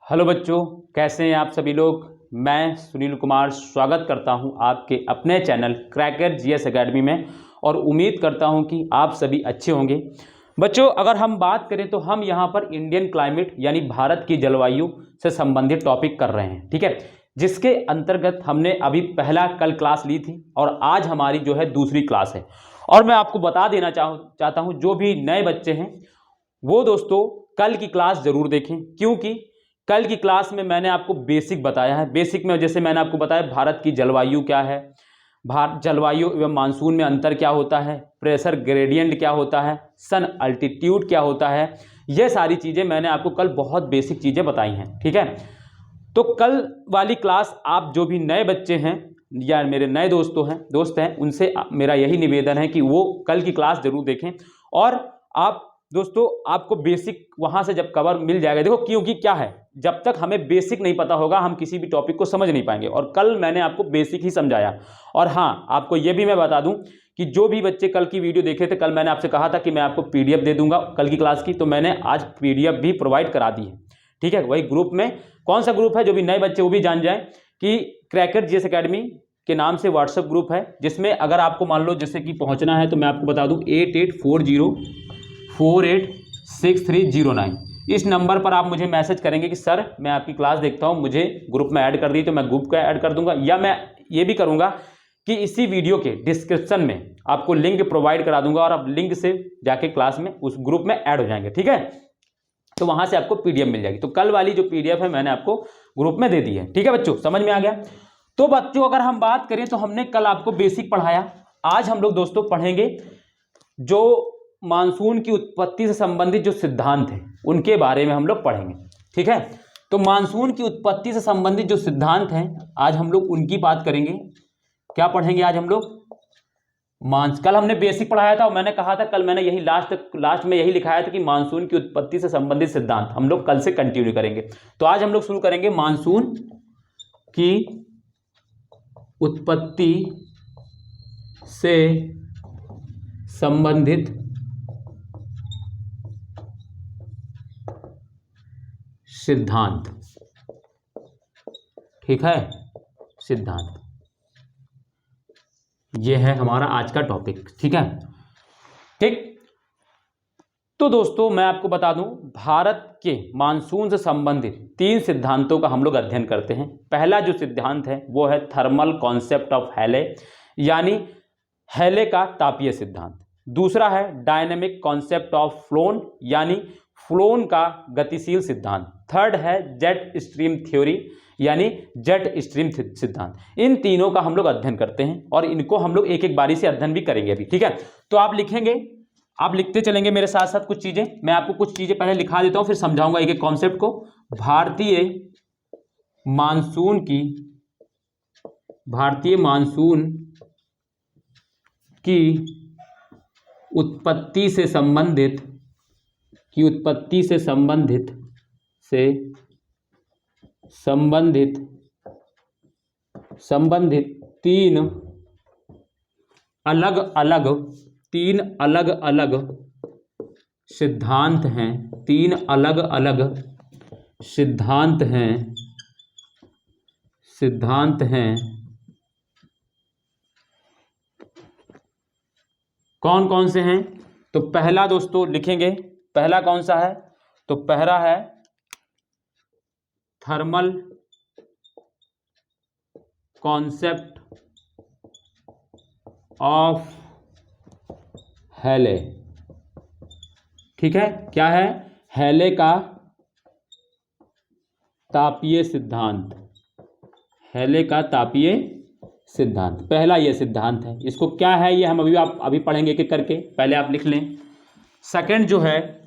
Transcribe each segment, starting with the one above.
Hello बच्चों, कैसे हैं आप सभी लोग। मैं सुनील कुमार स्वागत करता हूं आपके अपने चैनल क्रैकर जीएस एकेडमी में और उम्मीद करता हूं कि आप सभी अच्छे होंगे। बच्चों, अगर हम बात करें तो हम यहां पर इंडियन क्लाइमेट यानी भारत की जलवायु से संबंधित टॉपिक कर रहे हैं, ठीक है, जिसके अंतर्गत हमने अभी पहला कल क्लास ली थी और आज हमारी जो है दूसरी क्लास है। और मैं आपको बता देना चाहता हूं जो भी नए बच्चे हैं वो दोस्तों कल की क्लास जरूर देखें, क्योंकि कल की क्लास में मैंने आपको बेसिक बताया है। बेसिक में जैसे मैंने आपको बताया भारत की जलवायु क्या है, भारत जलवायु एवं मानसून में अंतर क्या होता है, प्रेशर ग्रेडियंट क्या होता है, सन अल्टीट्यूड क्या होता है, ये सारी चीज़ें मैंने आपको कल बहुत बेसिक चीज़ें बताई हैं, ठीक है। तो कल वाली क्लास आप जो भी नए बच्चे हैं या मेरे नए दोस्त हैं उनसे मेरा यही निवेदन है कि वो कल की क्लास जरूर देखें। और आप दोस्तों आपको बेसिक वहां से जब कवर मिल जाएगा, देखो क्योंकि क्या है, जब तक हमें बेसिक नहीं पता होगा हम किसी भी टॉपिक को समझ नहीं पाएंगे। और कल मैंने आपको बेसिक ही समझाया। और हाँ, आपको यह भी मैं बता दूं कि जो भी बच्चे कल की वीडियो देखे थे, कल मैंने आपसे कहा था कि मैं आपको पीडीएफ दे दूंगा कल की क्लास की, तो मैंने आज पीडीएफ भी प्रोवाइड करा दी है, ठीक है। वही ग्रुप में, कौन सा ग्रुप है, जो भी नए बच्चे वो भी जान जाएं कि क्रैकर जीएस एकेडमी के नाम से व्हाट्सएप ग्रुप है, जिसमें अगर आपको मान लो जैसे कि पहुंचना है तो मैं आपको बता दूं 8840486309 इस नंबर पर आप मुझे मैसेज करेंगे कि सर मैं आपकी क्लास देखता हूं, मुझे ग्रुप में ऐड कर दी, तो मैं ग्रुप को ऐड कर दूंगा। या मैं ये भी करूंगा कि इसी वीडियो के डिस्क्रिप्शन में आपको लिंक प्रोवाइड करा दूंगा और आप लिंक से जाके क्लास में उस ग्रुप में ऐड हो जाएंगे, ठीक है। तो वहां से आपको पीडीएफ मिल जाएगी। तो कल वाली जो पीडीएफ है मैंने आपको ग्रुप में दे दी है, ठीक है बच्चों, समझ में आ गया। तो बच्चों अगर हम बात करें तो हमने कल आपको बेसिक पढ़ाया, आज हम लोग दोस्तों पढ़ेंगे जो मानसून की उत्पत्ति से संबंधित जो सिद्धांत है उनके बारे में हम लोग पढ़ेंगे, ठीक है। तो मानसून की उत्पत्ति से संबंधित जो सिद्धांत हैं आज हम लोग उनकी बात करेंगे। क्या पढ़ेंगे आज हम लोग? कल हमने बेसिक पढ़ाया था और मैंने कहा था, कल मैंने यही लास्ट में यही लिखाया था कि मानसून की उत्पत्ति से संबंधित सिद्धांत हम लोग कल से कंटिन्यू करेंगे। तो आज हम लोग शुरू करेंगे मानसून की उत्पत्ति से संबंधित सिद्धांत, ठीक है, सिद्धांत, यह है हमारा आज का टॉपिक, ठीक है, ठीक। तो दोस्तों मैं आपको बता दूं, भारत के मानसून से संबंधित 3 सिद्धांतों का हम लोग अध्ययन करते हैं। पहला जो सिद्धांत है वो है थर्मल कॉन्सेप्ट ऑफ हैले, यानी हैले का तापीय सिद्धांत। दूसरा है डायनेमिक कॉन्सेप्ट ऑफ फ्लोन, यानी फ्लोन का गतिशील सिद्धांत। थर्ड है जेट स्ट्रीम थ्योरी, यानी जेट स्ट्रीम सिद्धांत। इन तीनों का हम लोग अध्ययन करते हैं और इनको हम लोग एक एक बारी से अध्ययन भी करेंगे अभी, ठीक है। तो आप लिखेंगे, आप लिखते चलेंगे मेरे साथ साथ कुछ चीजें। मैं आपको कुछ चीजें पहले लिखा देता हूं, फिर समझाऊंगा एक एक कॉन्सेप्ट को। भारतीय मानसून की उत्पत्ति से संबंधित तीन अलग अलग सिद्धांत हैं। 3 अलग अलग सिद्धांत हैं। कौन कौन से हैं? तो पहला दोस्तों लिखेंगे, पहला कौन सा है? तो पहला है थर्मल कॉन्सेप्ट ऑफ हैले, ठीक है। क्या है? हैले का तापीय सिद्धांत। हैले का तापीय सिद्धांत पहला ये सिद्धांत है। इसको क्या है ये हम अभी पढ़ेंगे एक एक करके, पहले आप लिख लें। सेकंड जो है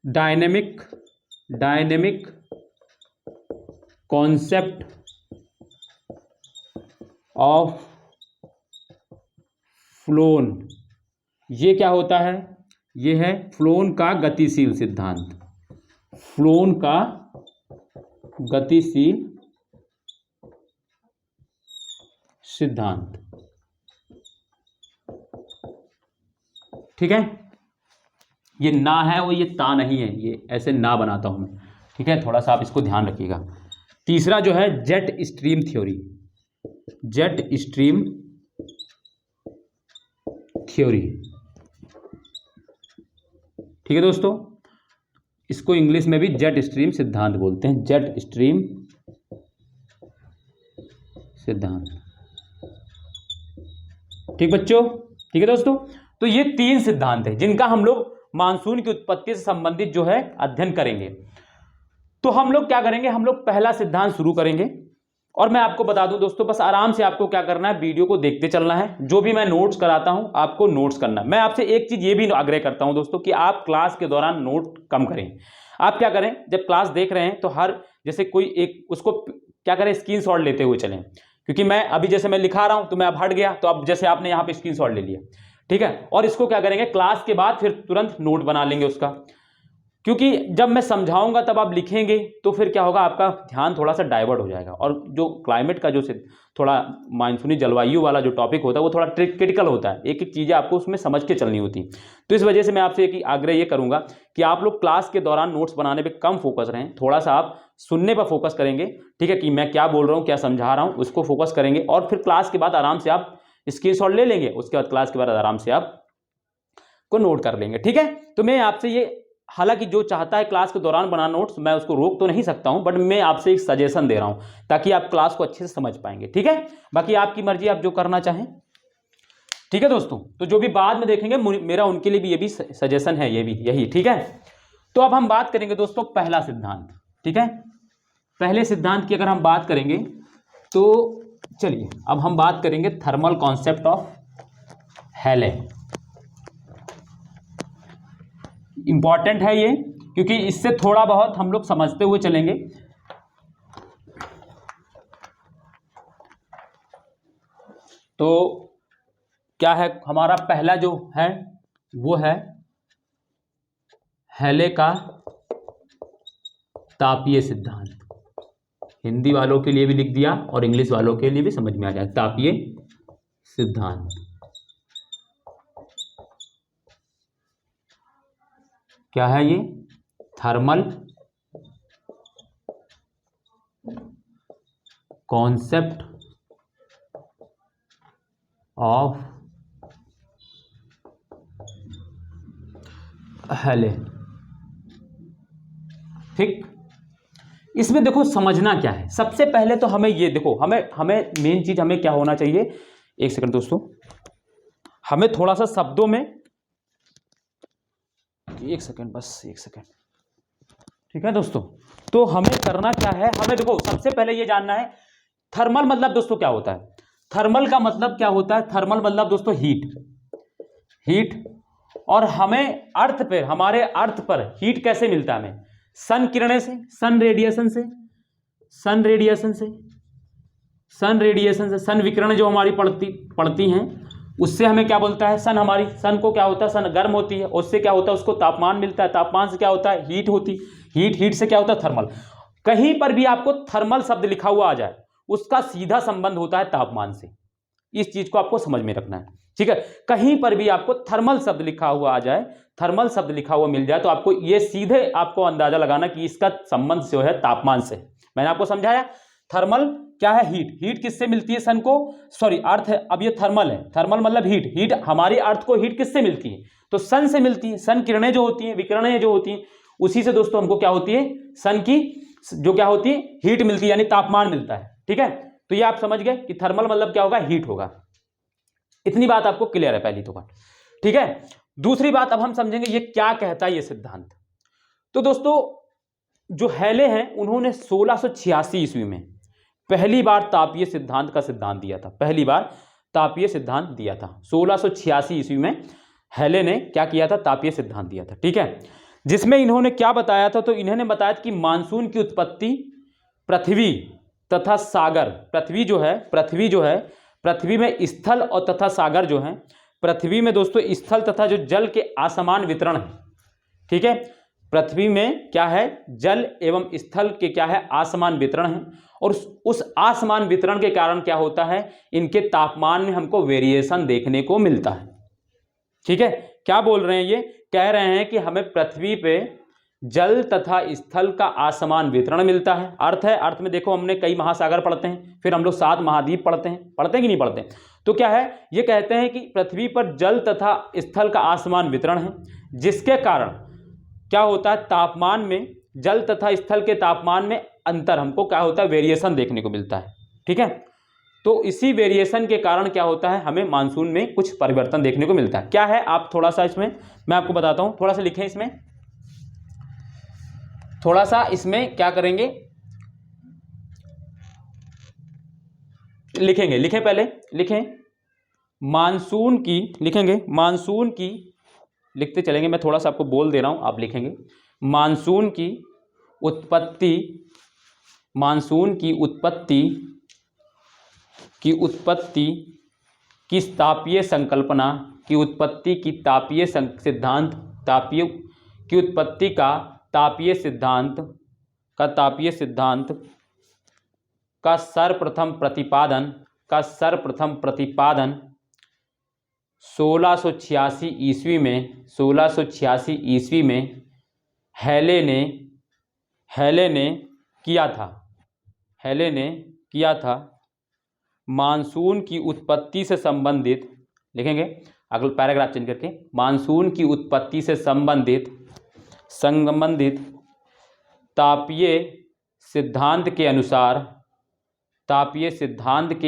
डायनेमिक कॉन्सेप्ट ऑफ फ्लोन। ये क्या होता है? ये है फ्लोन का गतिशील सिद्धांत। फ्लोन का गतिशील सिद्धांत, ठीक है। ये ना है और ये ता नहीं है, ये ऐसे ना बनाता हूं मैं, ठीक है, थोड़ा सा आप इसको ध्यान रखिएगा। तीसरा जो है jet stream theory, jet stream theory, ठीक है दोस्तों, इसको इंग्लिश में भी जेट स्ट्रीम सिद्धांत बोलते हैं, जेट स्ट्रीम सिद्धांत, ठीक बच्चों, ठीक है दोस्तों। तो ये 3 सिद्धांत हैं जिनका हम लोग मानसून की उत्पत्ति से संबंधित जो है अध्ययन करेंगे। तो हम लोग क्या करेंगे, हम लोग पहला सिद्धांत शुरू करेंगे, और मैं आपको बता दूं दोस्तों, बस आराम से आपको क्या करना है, वीडियो को देखते चलना है, जो भी मैं नोट्स कराता हूं आपको नोट्स करना है। मैं आपसे एक चीज ये भी आग्रह करता हूं दोस्तों कि आप क्लास के दौरान नोट कम करें। आप क्या करें, जब क्लास देख रहे हैं तो हर जैसे कोई एक उसको क्या करें, स्क्रीनशॉट लेते हुए चलें, क्योंकि मैं अभी जैसे मैं लिखा रहा हूं तो मैं अब हट गया, तो अब जैसे आपने यहाँ पे स्क्रीनशॉट ले लिया, ठीक है, और इसको क्या करेंगे, क्लास के बाद फिर तुरंत नोट बना लेंगे उसका, क्योंकि जब मैं समझाऊंगा तब आप लिखेंगे तो फिर क्या होगा, आपका ध्यान थोड़ा सा डाइवर्ट हो जाएगा, और जो क्लाइमेट का जो थोड़ा मानसूनी जलवायु वाला जो टॉपिक होता है वो थोड़ा क्रिटिकल होता है, एक एक चीज़ें आपको उसमें समझ के चलनी होती। तो इस वजह से मैं आपसे एक आग्रह ये करूंगा कि आप लोग क्लास के दौरान नोट्स बनाने पर कम फोकस रहें, थोड़ा सा आप सुनने पर फोकस करेंगे, ठीक है, कि मैं क्या बोल रहा हूँ, क्या समझा रहा हूँ, उसको फोकस करेंगे, और फिर क्लास के बाद आराम से आप स्क्रीनशॉट ले लेंगे, उसके बाद क्लास के बाद आराम से आप को नोट कर लेंगे, ठीक है। तो मैं आपसे ये, हालांकि जो चाहता है क्लास के दौरान बनाना नोट्स, मैं उसको रोक तो नहीं सकता हूं, बट मैं आपसे एक सजेशन दे रहा हूं ताकि आप क्लास को अच्छे से समझ पाएंगे, ठीक है। बाकी आपकी मर्जी, आप जो करना चाहें, ठीक है दोस्तों। तो जो भी बाद में देखेंगे मेरा उनके लिए भी ये भी सजेशन है, ये भी यही, ठीक है। तो अब हम बात करेंगे दोस्तों पहला सिद्धांत, ठीक है। पहले सिद्धांत की अगर हम बात करेंगे तो चलिए अब हम बात करेंगे थर्मल कॉन्सेप्ट ऑफ हेले। इंपॉर्टेंट है ये, क्योंकि इससे थोड़ा बहुत हम लोग समझते हुए चलेंगे। तो क्या है हमारा पहला जो है वो है हेले का तापीय सिद्धांत। हिंदी वालों के लिए भी लिख दिया और इंग्लिश वालों के लिए भी समझ में आ जाए, तापीय सिद्धांत। क्या है ये, थर्मल कॉन्सेप्ट ऑफ हेले, ठीक। इसमें देखो समझना क्या है, सबसे पहले तो हमें ये देखो, हमें मेन चीज हमें क्या होना चाहिए, एक सेकंड दोस्तों, हमें थोड़ा सा शब्दों में, एक सेकंड, बस एक सेकंड, ठीक है दोस्तों। तो हमें करना क्या है, हमें देखो सबसे पहले ये जानना है थर्मल मतलब दोस्तों क्या होता है। थर्मल का मतलब क्या होता है, थर्मल मतलब दोस्तों हीट, हीट। और हमें अर्थ पे, हमारे अर्थ पर हीट कैसे मिलता है, हमें सन किरणें से, सन रेडिएशन से, सन रेडिएशन से, सन रेडिएशन से, सन विकिरण जो हमारी पड़ती हैं उससे हमें क्या बोलता है, सन, हमारी सन को क्या होता है, सन गर्म होती है, उससे क्या होता है, उसको तापमान मिलता है, तापमान से क्या होता है, हीट होती, हीट से क्या होता है, थर्मल। कहीं पर भी आपको थर्मल शब्द लिखा हुआ आ जाए उसका सीधा संबंध होता है तापमान से, इस चीज को आपको समझ में रखना है, ठीक है। कहीं पर भी आपको थर्मल शब्द लिखा हुआ आ जाए, थर्मल शब्द लिखा हुआ मिल जाए, तो आपको ये सीधे आपको अंदाजा लगाना कि इसका संबंध जो है तापमान से। मैंने आपको समझाया थर्मल क्या है, हीट, हीट किससे मिलती है, सन को, सॉरी अर्थ है, अब ये थर्मल है, थर्मल मतलब हीट, हीट हमारी अर्थ को हीट किससे मिलती है, तो सन से मिलती है। सन किरणें जो होती हैं, विकिरणें जो होती हैं, उसी से दोस्तों हमको क्या होती है, सन की जो क्या होती है, हीट मिलती है, यानी तापमान मिलता है, ठीक है। तो ये आप समझ गए कि थर्मल मतलब क्या होगा, हीट होगा। इतनी बात आपको क्लियर है, पहली तो बात, ठीक है। दूसरी बात अब हम समझेंगे ये क्या कहता है ये सिद्धांत। तो दोस्तों जो हेले हैं उन्होंने 1686 ईस्वी में पहली बार तापीय सिद्धांत का सिद्धांत दिया था, पहली बार तापीय सिद्धांत दिया था 1686 ईस्वी में हेले ने क्या किया था, तापीय सिद्धांत दिया था, ठीक है। जिसमें इन्होंने क्या बताया था, तो इन्होंने बताया कि मानसून की उत्पत्ति पृथ्वी तथा सागर, पृथ्वी जो है पृथ्वी में स्थल और तथा सागर जो है, पृथ्वी में दोस्तों स्थल तथा जो जल के असमान वितरण है, ठीक है। पृथ्वी में क्या है, जल एवं स्थल के क्या है, असमान वितरण है, और उस असमान वितरण के कारण क्या होता है, इनके तापमान में हमको वेरिएशन देखने को मिलता है, ठीक है। क्या बोल रहे हैं ये कह रहे हैं कि हमें पृथ्वी पे जल तथा स्थल का असमान वितरण मिलता है। अर्थ है, अर्थ में देखो हमने कई महासागर पढ़ते हैं, फिर हम लोग 7 महाद्वीप पढ़ते हैं कि नहीं पढ़ते? तो क्या है, ये कहते हैं कि पृथ्वी पर जल तथा स्थल का असमान वितरण है, जिसके कारण क्या होता है, तापमान में, जल तथा स्थल के तापमान में अंतर हमको क्या होता है, वेरिएशन देखने को मिलता है। ठीक है, तो इसी वेरिएशन के कारण क्या होता है, हमें मानसून में कुछ परिवर्तन देखने को मिलता है। क्या है, आप थोड़ा सा इसमें मैं आपको बताता हूं, थोड़ा सा लिखें इसमें, थोड़ा सा इसमें क्या करेंगे, लिखेंगे, लिखें, पहले लिखें मानसून की, लिखेंगे मानसून की, लिखते चलेंगे, मैं थोड़ा सा आपको बोल दे रहा हूं, आप लिखेंगे मानसून की उत्पत्ति, मानसून की उत्पत्ति की तापीय संकल्पना, की उत्पत्ति की तापीय सिद्धांत, तापीय की उत्पत्ति का तापीय सिद्धांत का सर्वप्रथम प्रतिपादन 1686 ईस्वी में हैले ने किया था। मानसून की उत्पत्ति से संबंधित, लिखेंगे अगला पैराग्राफ चेंज करके, मानसून की उत्पत्ति से संबंधित तापीय सिद्धांत के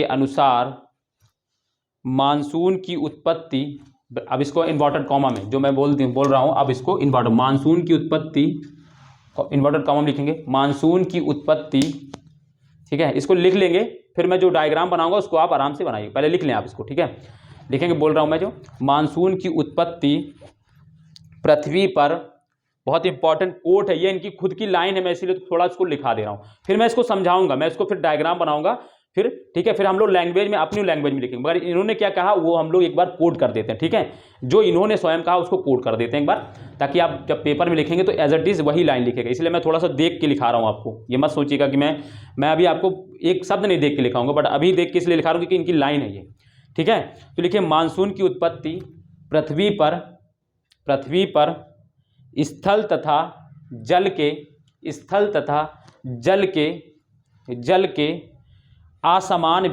अनुसार मानसून की उत्पत्ति, अब इसको इन्वर्टेड कॉमा में जो मैं बोल रहा हूं, अब इसको इन्वर्टेड, मानसून की उत्पत्ति, इन्वर्टेड कॉमा में लिखेंगे मानसून की उत्पत्ति। ठीक है, इसको लिख लेंगे, फिर मैं जो डायग्राम बनाऊंगा उसको आप आराम से बनाइए, पहले लिख लें आप इसको। ठीक है, लिखेंगे, बोल रहा हूं मैं, जो मानसून की उत्पत्ति पृथ्वी पर, बहुत इंपॉर्टेंट कोट है ये, इनकी खुद की लाइन है, मैं इसीलिए थोड़ा इसको लिखा दे रहा हूं, फिर मैं इसको समझाऊंगा, मैं इसको फिर डायग्राम बनाऊंगा फिर। ठीक है, फिर हम लोग लैंग्वेज में, अपनी लैंग्वेज में लिखेंगे, मगर इन्होंने क्या कहा वो हम लोग एक बार कोड कर देते हैं। ठीक है, जो इन्होंने स्वयं कहा उसको कोड कर देते हैं एक बार, ताकि आप जब पेपर में लिखेंगे तो एज इट इज वही लाइन लिखेगा। इसलिए मैं थोड़ा सा देख के लिखा रहा हूँ आपको, ये मत सोचिएगा कि मैं अभी आपको एक शब्द नहीं देख के लिखाऊंगा, बट अभी देख के इसलिए लिखा रहा हूँ क्योंकि इनकी लाइन है ये। ठीक है, तो लिखिए मानसून की उत्पत्ति पृथ्वी पर स्थल तथा जल के असमान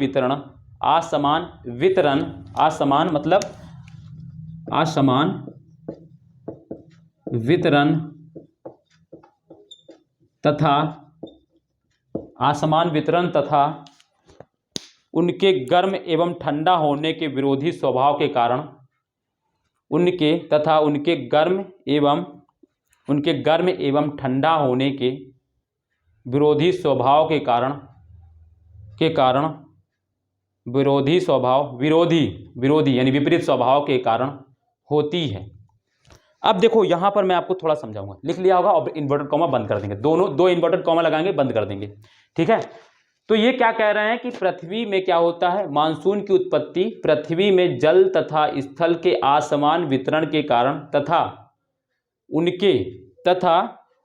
वितरण तथा उनके गर्म एवं ठंडा होने के विरोधी स्वभाव के कारण, उनके गर्म एवं ठंडा होने के विरोधी स्वभाव के कारण विरोधी यानी विपरीत स्वभाव के कारण होती है। अब देखो यहां पर मैं आपको थोड़ा समझाऊंगा, लिख लिया होगा, और इन्वर्टेड कॉमा बंद कर देंगे, दो इन्वर्टेड कॉमा लगाएंगे, बंद कर देंगे। ठीक है, तो ये क्या कह रहे हैं कि पृथ्वी में क्या होता है, मानसून की उत्पत्ति पृथ्वी में जल तथा स्थल के असमान वितरण के कारण तथा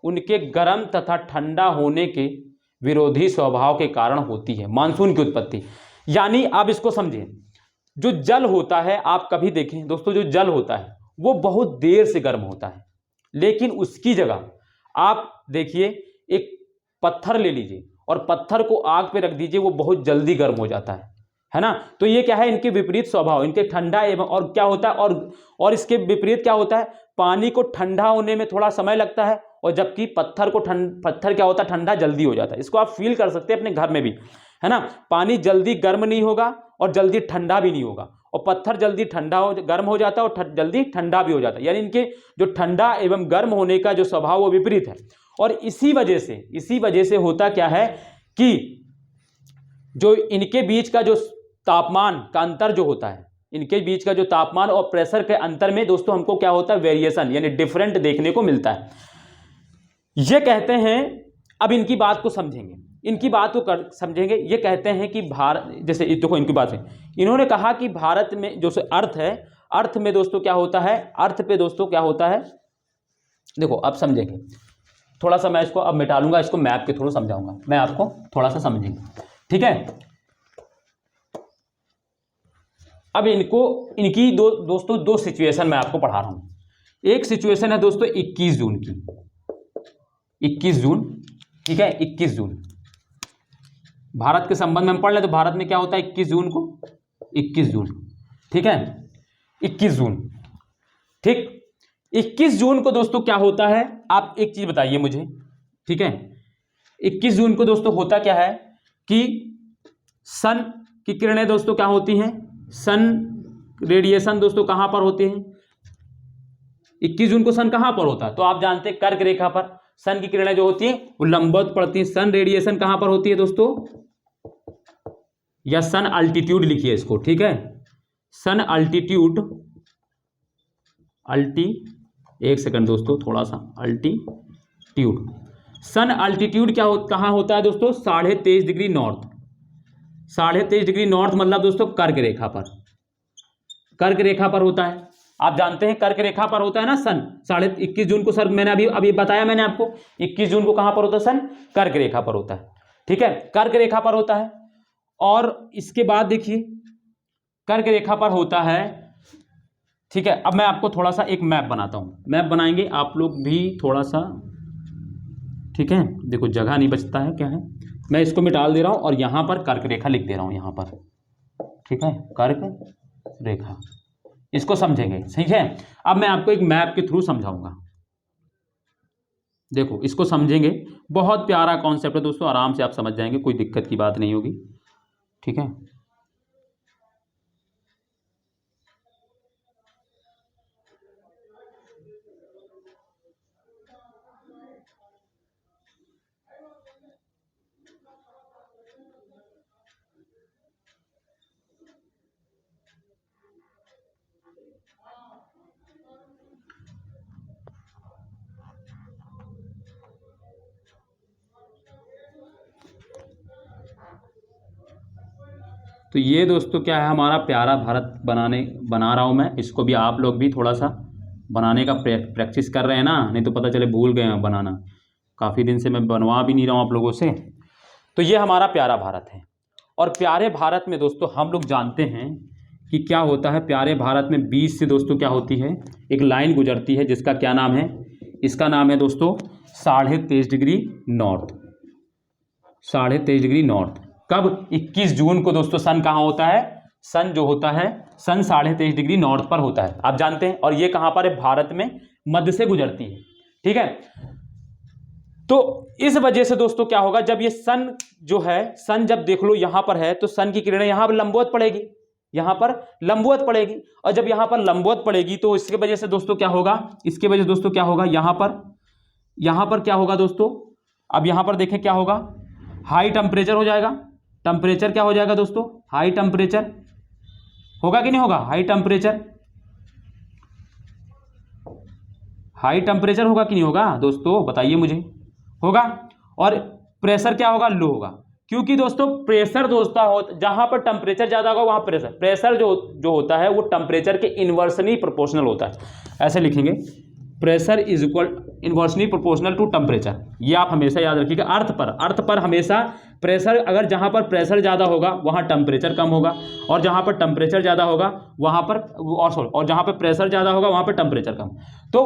उनके गर्म तथा ठंडा होने के विरोधी स्वभाव के कारण होती है, मानसून की उत्पत्ति। यानी आप इसको समझें, जो जल होता है, आप कभी देखें दोस्तों, जो जल होता है वो बहुत देर से गर्म होता है, लेकिन उसकी जगह आप देखिए एक पत्थर ले लीजिए और पत्थर को आग पे रख दीजिए, वो बहुत जल्दी गर्म हो जाता है ना। तो ये क्या है, इनके विपरीत स्वभाव, इनके ठंडा एवं, और क्या होता है, और इसके विपरीत क्या होता है, पानी को ठंडा होने में थोड़ा समय लगता है, और जबकि पत्थर क्या होता है, ठंडा जल्दी हो जाता है। इसको आप फील कर सकते हैं अपने घर में भी, है ना। पानी जल्दी गर्म नहीं होगा और जल्दी ठंडा भी नहीं होगा, और पत्थर जल्दी गर्म हो जाता है और जल्दी ठंडा भी हो जाता है। यानी इनके जो ठंडा एवं गर्म होने का जो स्वभाव वो विपरीत है। और इसी वजह से होता क्या है कि जो इनके बीच का जो तापमान का अंतर जो होता है, इनके बीच का जो तापमान और प्रेशर के अंतर में दोस्तों हमको क्या होता है, वेरिएशन यानी डिफरेंट देखने को मिलता है। ये कहते हैं, अब इनकी बात को समझेंगे, ये कहते हैं कि भारत, जैसे देखो इनकी बात है, इन्होंने कहा कि भारत में जो अर्थ है, अर्थ में दोस्तों क्या होता है, अर्थ पे दोस्तों क्या होता है, देखो अब समझेंगे, थोड़ा सा मैं इसको अब मिटा लूंगा, इसको मैप के थ्रू समझाऊंगा मैं आपको, थोड़ा सा समझेंगे। ठीक है, अब इनकी दोस्तों दो सिचुएशन मैं आपको पढ़ा रहा हूं। एक सिचुएशन है दोस्तों 21 जून की, 21 जून, ठीक है, 21 जून भारत के संबंध में हम पढ़ लें तो भारत में क्या होता है 21 जून को, 21 जून, ठीक है, 21 जून, ठीक। 21 जून को दोस्तों क्या होता है, आप एक चीज बताइए मुझे, ठीक है। 21 जून को दोस्तों होता क्या है कि सन की किरणें दोस्तों क्या होती हैं, सन रेडिएशन दोस्तों कहां पर होते हैं, 21 जून को सन कहां पर होता है, तो आप जानते हैं कर्क रेखा पर सन की किरणें जो होती हैं वो लंबवत पड़ती हैं। सन रेडिएशन कहां पर होती है दोस्तों, या सन अल्टीट्यूड लिखिए इसको, ठीक है, सन अल्टीट्यूड, एक सेकंड दोस्तों, थोड़ा सा अल्टीट्यूड, सन अल्टीट्यूड क्या कहां होता है दोस्तों, 23.5 डिग्री नॉर्थ, 23.5 डिग्री नॉर्थ मतलब दोस्तों कर्क रेखा पर, कर्क रेखा पर होता है। आप जानते हैं कर्क रेखा पर होता है ना सन, 21 जून को सर मैंने अभी बताया मैंने आपको, 21 जून को कहां पर होता है सन, कर्क रेखा पर होता है, ठीक है, कर्क रेखा पर होता है। और इसके बाद देखिए कर्क रेखा पर होता है, ठीक है। अब मैं आपको थोड़ा सा एक मैप बनाता हूं, मैप बनाएंगे आप लोग भी थोड़ा सा, ठीक है। देखो जगह नहीं बचता है, क्या है, मैं इसको मिटाल दे रहा हूं और यहां पर कर्क रेखा लिख दे रहा हूं यहां पर, ठीक है, कर्क रेखा, इसको समझेंगे, ठीक है। अब मैं आपको एक मैप के थ्रू समझाऊंगा, देखो इसको समझेंगे, बहुत प्यारा कॉन्सेप्ट है दोस्तों, आराम से आप समझ जाएंगे, कोई दिक्कत की बात नहीं होगी, ठीक है। तो ये दोस्तों क्या है, हमारा प्यारा भारत बना रहा हूँ मैं, इसको भी आप लोग भी थोड़ा सा बनाने का प्रैक्टिस कर रहे हैं ना, नहीं तो पता चले भूल गए हैं बनाना, काफ़ी दिन से मैं बनवा भी नहीं रहा हूँ आप लोगों से। तो ये हमारा प्यारा भारत है, और प्यारे भारत में दोस्तों हम लोग जानते हैं कि क्या होता है, प्यारे भारत में बीच से दोस्तों क्या होती है, एक लाइन गुजरती है जिसका क्या नाम है, इसका नाम है दोस्तों 23.5 डिग्री नॉर्थ, 23.5 डिग्री नॉर्थ। कब, 21 जून को दोस्तों सन कहाँ होता है, सन जो होता है सन 23.5 डिग्री नॉर्थ पर होता है, आप जानते हैं। और ये कहाँ पर है, भारत में मध्य से गुजरती है, ठीक है। तो इस वजह से दोस्तों क्या होगा, जब ये सन जो है, सन जब देख लो यहां पर है तो सन की किरणें यहां पर लंबवत पड़ेगी, यहां पर लंबवत पड़ेगी, और जब यहां पर लंबवत पड़ेगी तो इसकी वजह से दोस्तों क्या होगा, इसके वजह से दोस्तों क्या होगा, यहां पर क्या होगा दोस्तों, अब यहां पर देखें क्या होगा, हाई टेम्परेचर हो जाएगा, टेम्परेचर क्या हो जाएगा दोस्तों, हाई टेम्परेचर होगा कि नहीं होगा, हाई टेम्परेचर होगा कि नहीं होगा दोस्तों, बताइए मुझे, होगा। और प्रेशर क्या होगा, लो होगा, क्योंकि दोस्तों प्रेशर दोस्तों जहां पर टेम्परेचर ज्यादा होगा वहां प्रेशर जो होता है वो टेम्परेचर के इन्वर्सली प्रोपोर्शनल होता है, ऐसे लिखेंगे, pressure is equal inversely proportional to temperature, ये आप हमेशा याद रखिएगा। अर्थ पर हमेशा प्रेशर, अगर जहां पर प्रेशर ज्यादा होगा वहां टेम्परेचर कम होगा, और जहां पर टेम्परेचर ज्यादा होगा वहां पर और जहां पर प्रेशर ज्यादा होगा वहां पर टेम्परेचर कम। तो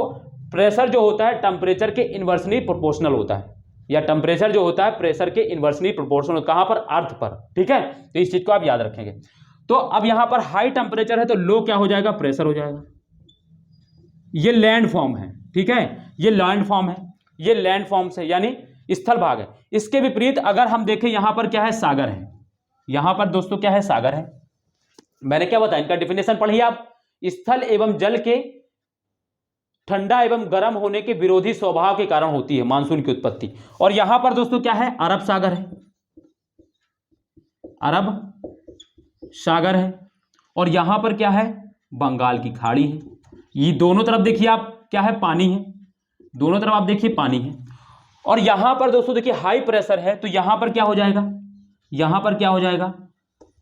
प्रेशर जो होता है टेम्परेचर के इन्वर्सली प्रोपोर्शनल होता है, या टेम्परेचर जो होता है प्रेशर के इन्वर्सली प्रोपोर्शनल, कहां पर, अर्थ पर, ठीक है। तो इस चीज को आप याद रखेंगे। तो अब यहां पर हाई टेम्परेचर है तो लो क्या हो जाएगा, प्रेशर हो जाएगा, ये लैंड फॉर्म है, ठीक है, ये लैंड फॉर्म है, ये लैंड फॉर्म से यानी स्थल भाग है। इसके विपरीत अगर हम देखें यहां पर क्या है, सागर है, यहां पर दोस्तों क्या है, सागर है। मैंने क्या बताया, इनका डिफिनेशन पढ़िए आप, स्थल एवं जल के ठंडा एवं गर्म होने के विरोधी स्वभाव के कारण होती है मानसून की उत्पत्ति। और यहां पर दोस्तों क्या है, अरब सागर है, अरब सागर है, और यहां पर क्या है, बंगाल की खाड़ी है। ये दोनों तरफ देखिए आप क्या है, पानी है, दोनों तरफ आप देखिए पानी है। और यहां पर दोस्तों देखिए हाई प्रेशर है, तो यहां पर क्या हो जाएगा, यहां पर क्या हो जाएगा,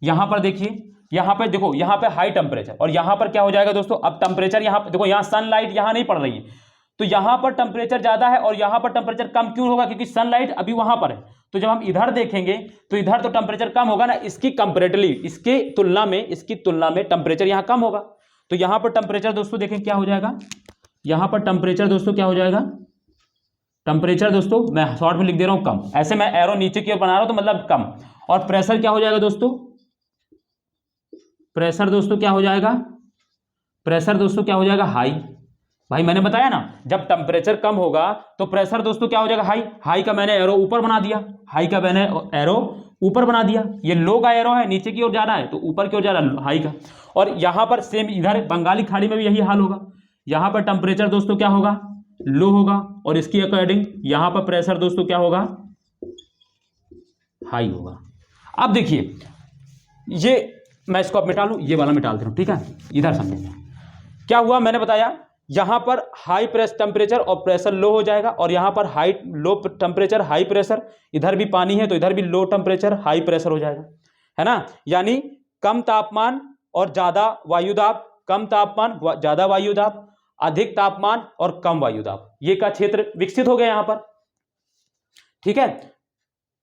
यहां पर देखिए, यहां पर देखो, यहां पर हाई टेम्परेचर, और यहां पर क्या हो जाएगा दोस्तों, अब टेम्परेचर यहां देखो, यहां सनलाइट यहां नहीं पड़ रही है, तो यहां पर टेम्परेचर ज्यादा है और यहां पर टेम्परेचर कम क्यों होगा, क्योंकि सनलाइट अभी वहां पर है। तो जब हम इधर देखेंगे तो इधर तो टेम्परेचर कम होगा ना, इसकी कंपेरेटिवली, इसकी तुलना में टेम्परेचर यहां कम होगा। तो यहां पर टेम्परेचर दोस्तों देखें क्या हो जाएगा, यहाँ पर टेम्परेचर दोस्तों क्या हो जाएगा, टेम्परेचर दोस्तों मैं शॉर्ट में लिख दे रहा हूँ कम, ऐसे मैं एरो नीचे की ओर बना रहा हूँ तो मतलब कम। और प्रेशर क्या हो जाएगा दोस्तों, प्रेशर दोस्तों क्या हो जाएगा, प्रेशर दोस्तों क्या हो जाएगा हाई। भाई मैंने बताया ना जब टेम्परेचर कम होगा तो प्रेशर दोस्तों क्या हो जाएगा हाई। हाई का मैंने एरो ऊपर बना दिया, हाई का मैंने एरो ऊपर बना दिया। ये लो का एरो है, नीचे की ओर जाना है तो ऊपर की ओर जाना है हाई का। और यहां पर सेम इधर बंगाली खाड़ी में भी यही हाल होगा। यहां पर टेम्परेचर दोस्तों क्या होगा, लो होगा, और इसकी अकॉर्डिंग यहां पर प्रेशर दोस्तों क्या होगा, हाई होगा। अब देखिए ये मैं इसको अब मिटा लूं, ये वाला मिटा देता हूं, ठीक है। इधर समझेंगे क्या हुआ, मैंने बताया यहां पर हाई प्रेस टेम्परेचर और प्रेशर लो हो जाएगा, और यहां पर high low temperature high pressure, इधर भी पानी है तो इधर भी लो टेम्परेचर हाई प्रेशर हो जाएगा, है ना। यानी कम तापमान और ज्यादा वायुदाब, कम तापमान ज्यादा वायुदाब, अधिक तापमान और कम वायुदाब, ये का क्षेत्र विकसित हो गया यहां पर, ठीक है।